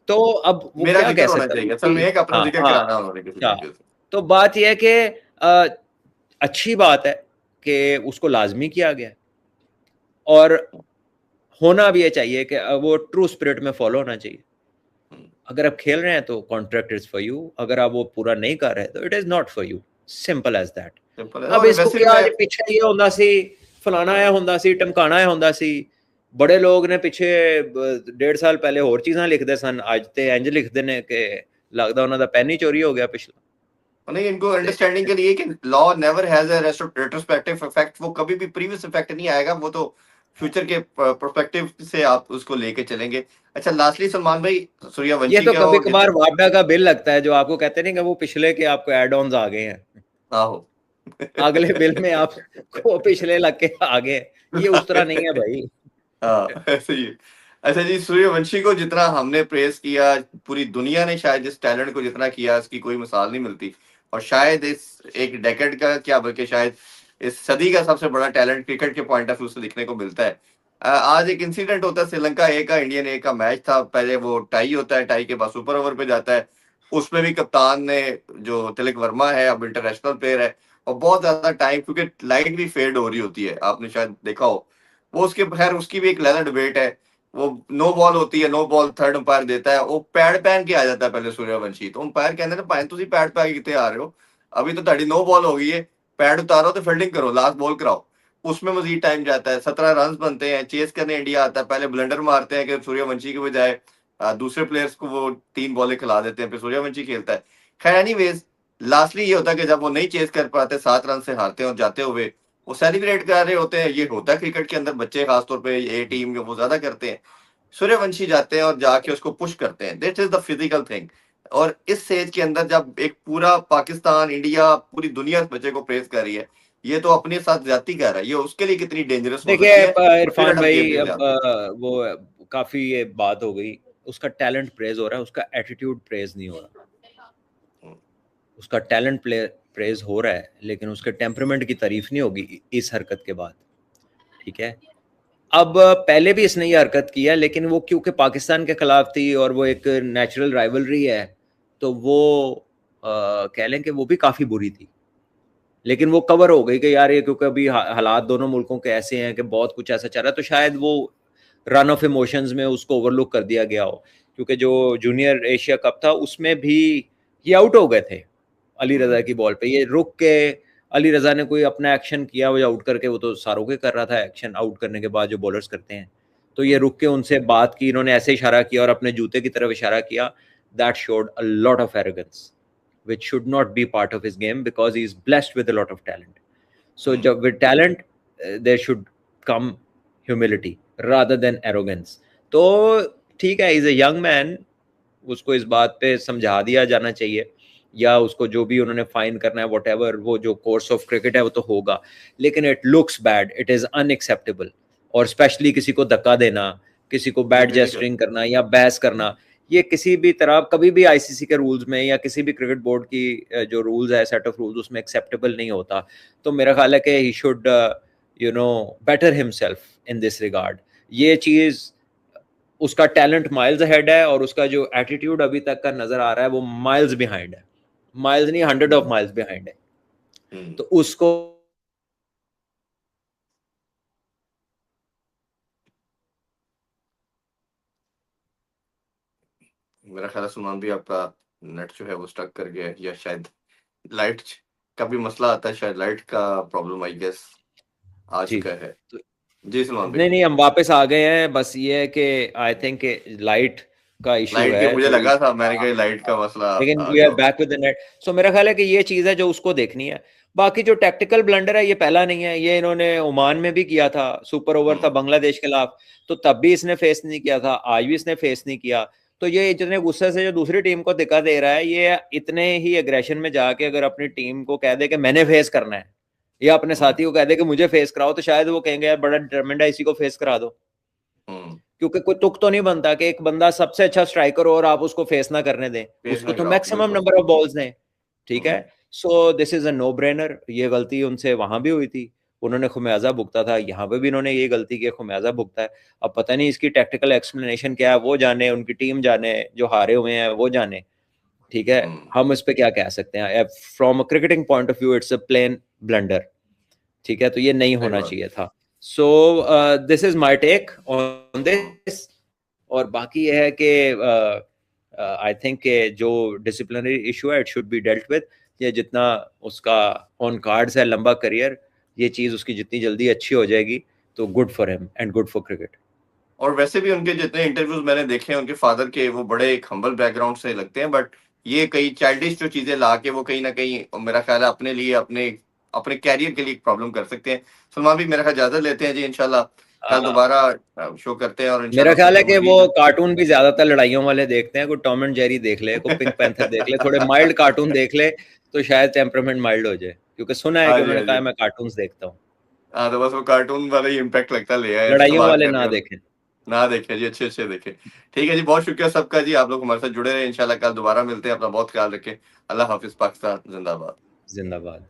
तो अब वो क्या कह सकता है, तो बात यह है कि अच्छी बात है कि उसको लाजमी किया गया और होना भी ये चाहिए कि वो ट्रू स्पिरिट में फॉलो होना चाहिए। अगर आप खेल रहे हैं तो कॉन्ट्रैक्ट इज फॉर यू, अगर आप वो पूरा नहीं कर रहे तो it is not for you, simple as that. अब इसको क्या पीछे ये होना सी फलाना है ਹੁੰਦਾ ਸੀ ਟਮਕਾਣਾ ਹੈ ਹੁੰਦਾ ਸੀ ਬੜੇ ਲੋਕ ਨੇ ਪਿੱਛੇ 1.5 ਸਾਲ ਪਹਿਲੇ ਹੋਰ ਚੀਜ਼ਾਂ ਲਿਖਦੇ ਸਨ ਅੱਜ ਤੇ ਇੰਜ ਲਿਖਦੇ ਨੇ ਕਿ ਲੱਗਦਾ ਉਹਨਾਂ ਦਾ ਪੈਨ ਹੀ चोरी हो गया पिछला नहीं, इनको अंडरस्टैंडिंग के लिए कि law never has a retrospective effect, वो कभी भी प्रीवियस इफेक्ट नहीं आएगा, वो तो फ्यूचर के पर्सपेक्टिव से आप उसको लेके चलेंगे। अच्छा, लास्टली सलमान भाई, ये सूर्यवंशी तो का कभी वो कभार वापडा का बिल लगता है जो आपको कहते नहीं कि वो पिछले के आपको एड ऑन्स आ गए हैं आहो अगले बिल में आपको पिछले लग के आ गए, ये उस तरह नहीं है भाई। हाँ ऐसे ही है। अच्छा जी, सूर्यवंशी को जितना हमने प्रेस किया, पूरी दुनिया ने शायद इस टैलेंट को जितना किया, इसकी कोई मिसाल नहीं मिलती, और शायद इस एक डेकेड का क्या बल्कि शायद इस सदी का सबसे बड़ा टैलेंट क्रिकेट के पॉइंट ऑफ व्यू से दिखने को मिलता है। आज एक इंसिडेंट होता है, श्रीलंका ए का इंडियन ए का मैच था, पहले वो टाई होता है, टाई के बाद सुपर ओवर पे जाता है, उसमें भी कप्तान ने जो तिलक वर्मा है, अब इंटरनेशनल प्लेयर है, और बहुत ज्यादा टाइम, क्योंकि लाइट भी फेड हो रही होती है, आपने शायद देखा हो, वो उसके खैर उसकी भी एक लेदर डिबेट है, वो नो बॉल होती है, नो बॉल थर्ड अंपायर देता है, वो पैड पहन के आ जाता है पहले सूर्यवंशी, तो अंपायर कहते हैं भाई तुम पैड पहन के कितने आ रहे हो, अभी तो ताड़ी नो बॉल हो गई है, पैड उतारो तो फील्डिंग करो, लास्ट बॉल कराओ, उसमें मजीद टाइम जाता है, 17 रन बनते हैं, चेस करने इंडिया आता है, पहले ब्लंडर मारते हैं कि सूर्यवंशी के बजाय दूसरे प्लेयर्स को वो 3 बॉलें खिला देते हैं, फिर सूर्यवंशी खेलता है। खैर एनीवेज, लास्टली ये होता है कि जब वो नहीं चेस कर पाते, 7 रन से हारते हैं और जाते हुए वो सेलिब्रेट कर रहे होते हैं, ये होता है क्रिकेट के अंदर, बच्चे खासतौर पे ए टीम के वो ज्यादा करते हैं, सूर्यवंशी जाते हैं और जाके उसको पुश करते हैं, this is the physical thing. और इस स्टेज के अंदर जब एक पूरा पाकिस्तान, इंडिया, पूरी दुनिया इस बच्चे को प्रेस कर रही है, ये तो अपने साथ ज्यादती कर रहा है, ये उसके लिए कितनी डेंजरस हो सकती देखिए है, फिर इरफान अटक भाई, गेम अब वो काफी ये बात हो गई, उसका टैलेंट प्रेज हो रहा है, उसका एटीट्यूड प्रेज नहीं हो रहा। उसका टैलेंट प्रेज हो रहा है लेकिन उसके टेम्परामेंट की तारीफ नहीं होगी इस हरकत के बाद, ठीक है। अब पहले भी इसने ये हरकत किया, लेकिन वो क्योंकि पाकिस्तान के खिलाफ थी और वो एक नेचुरल राइवलरी है, तो वो कह लें कि वो भी काफी बुरी थी, लेकिन वो कवर हो गई कि यार ये क्योंकि अभी हालात दोनों मुल्कों के ऐसे हैं कि बहुत कुछ ऐसा चल रहा है, तो शायद वो रन ऑफ इमोशंस में उसको ओवरलुक कर दिया गया हो, क्योंकि जो जूनियर एशिया कप था उसमें भी ये आउट हो गए थे अली रजा की बॉल पे, ये रुक के अली रजा ने कोई अपना एक्शन किया, वो आउट करके, वो तो सारों के कर रहा था एक्शन आउट करने के बाद जो बॉलर्स करते हैं, तो ये रुक के उनसे बात की, इन्होंने ऐसे इशारा किया और अपने जूते की तरफ इशारा किया, that showed a lot of arrogance which should not be part of his game because he is blessed with a lot of talent. So with talent, there should come humility rather than arrogance. तो ठीक है, he's a young man, उसको इस बात पे समझा दिया जाना चाहिए, या उसको जो भी उन्होंने फाइन करना है whatever, वो जो कोर्स ऑफ क्रिकेट है वो तो होगा, लेकिन it looks bad, it is unacceptable, और स्पेशली किसी को धक्का देना, किसी को बैड जेस्टरिंग करना या बहस करना, ये किसी भी तरह कभी भी आईसीसी के रूल्स में या किसी भी क्रिकेट बोर्ड की जो रूल्स है, सेट ऑफ रूल्स, उसमें एक्सेप्टेबल नहीं होता। तो मेरा ख्याल है कि he should better himself in this regard. ये चीज, उसका टैलेंट माइल्स अहेड है और उसका जो एटीट्यूड अभी तक का नजर आ रहा है वो माइल्स बिहाइंड है, माइल्स नहीं 100 ऑफ माइल्स बिहाइंड है। तो उसको मेरा ख्याल है सुमान भी आपका नेट जो है वो स्टक कर गया है, या शायद लाइट का भी मसला आता है, शायद लाइट का प्रॉब्लम आई गेस आ चुका है जी सुमान भाई। नहीं, हम वापस आ गए हैं, बस ये है कि आई थिंक लाइट का इशू लाइट है, के मुझे लगा था, मैंने कहा लाइट का मसला लेकिन आ वी गया are back with the net. So मेरा ख्याल है कि ये चीज है जो उसको देखनी है। बाकी जो टैक्टिकल ब्लंडर है ये पहला नहीं है, ये इन्होंने ओमान में भी किया था, सुपर ओवर था बांग्लादेश के खिलाफ, तो तब भी इसने फेस नहीं किया था, आज भी इसने फेस नहीं किया। तो ये इतने गुस्से से जो दूसरी टीम को दिक्कत दे रहा है, ये इतने ही एग्रेशन में जाके अगर अपनी टीम को कह दे कि मैंने फेस करना है, या अपने साथी को कह दे कि मुझे फेस कराओ, तो शायद वो कहेंगे यार बड़ा डिटरमिन्ड है, इसी को फेस करा दो। क्योंकि कोई तुक तो नहीं बनता कि एक बंदा सबसे अच्छा स्ट्राइकर हो और आप उसको फेस ना करने दें, उसको तो मैक्सिमम नंबर ऑफ बॉल्स दें, ठीक है। So this is a no brainer. ये गलती उनसे वहां भी हुई थी, उन्होंने खुमियाजा भुगता था, यहाँ पे भी इन्होंने ये गलती की, खुमियाजा भुगता है। अब पता नहीं इसकी टेक्निकल एक्सप्लेनेशन क्या है, वो जाने, उनकी टीम जाने, जो हारे हुए हैं वो जाने, ठीक है। हम इस पे क्या कह सकते हैं, from a cricketing point of view it's a plain blunder, ठीक है। तो ये नहीं होना चाहिए था। So this is my take on this. और बाकी ये है कि आई थिंक जो डिसिप्लिनरी इशू है it should be dealt with. ये जितना उसका ऑन कार्ड्स है लंबा करियर, ये चीज उसकी जितनी जल्दी अच्छी हो जाएगी तो good for him and good for cricket. और वैसे भी उनके जितने इंटरव्यूज मैंने देखे हैं उनके फादर के, वो बड़े एक हम्बल बैकग्राउंड से लगते हैं, बट ये कई चाइल्डिश जो चीजें ला के वो कहीं ना कहीं मेरा ख्याल है अपने लिए, अपने अपने कैरियर के लिए एक प्रॉब्लम कर सकते हैं। सलमान भी मेरा ख्याल इजाजत लेते हैं जी, इंशाल्लाह कल दोबारा शो करते हैं और मेरा इंशाल्लाह ख्याल है उसमें कि वो मजीद। कार्टून भी ज्यादातर लड़ाइयों वाले देखते हैं, कोई टॉम एंड जेरी देख ले, कोई पिंक पैंथर देख ले, थोड़े माइल्ड कार्टून देख ले तो शायद टेम्परामेंट माइल्ड हो जाए, क्योंकि सुना है हाँ कि जी, उन्होंने हाँ कहा है जी। मैं कार्टून्स देखता हूँ। हाँ, तो बस वो कार्टून वाला ही इम्पैक्ट लगता ले आए लड़ाइयों इस्तेमाल वाले ना करके। देखें। ना देखे जी, अच्छे अच्छे देखे। ठीक है जी, बहुत शुक्रिया सबका जी, आप लोग हमारे साथ जुड़े रहे, इंशाल्लाह कल दोबारा मिलते हैं, अपना बहुत ख्याल रखें। अल्लाह हाफिज, पाकिस्तान जिंदाबाद। जिंदाबाद।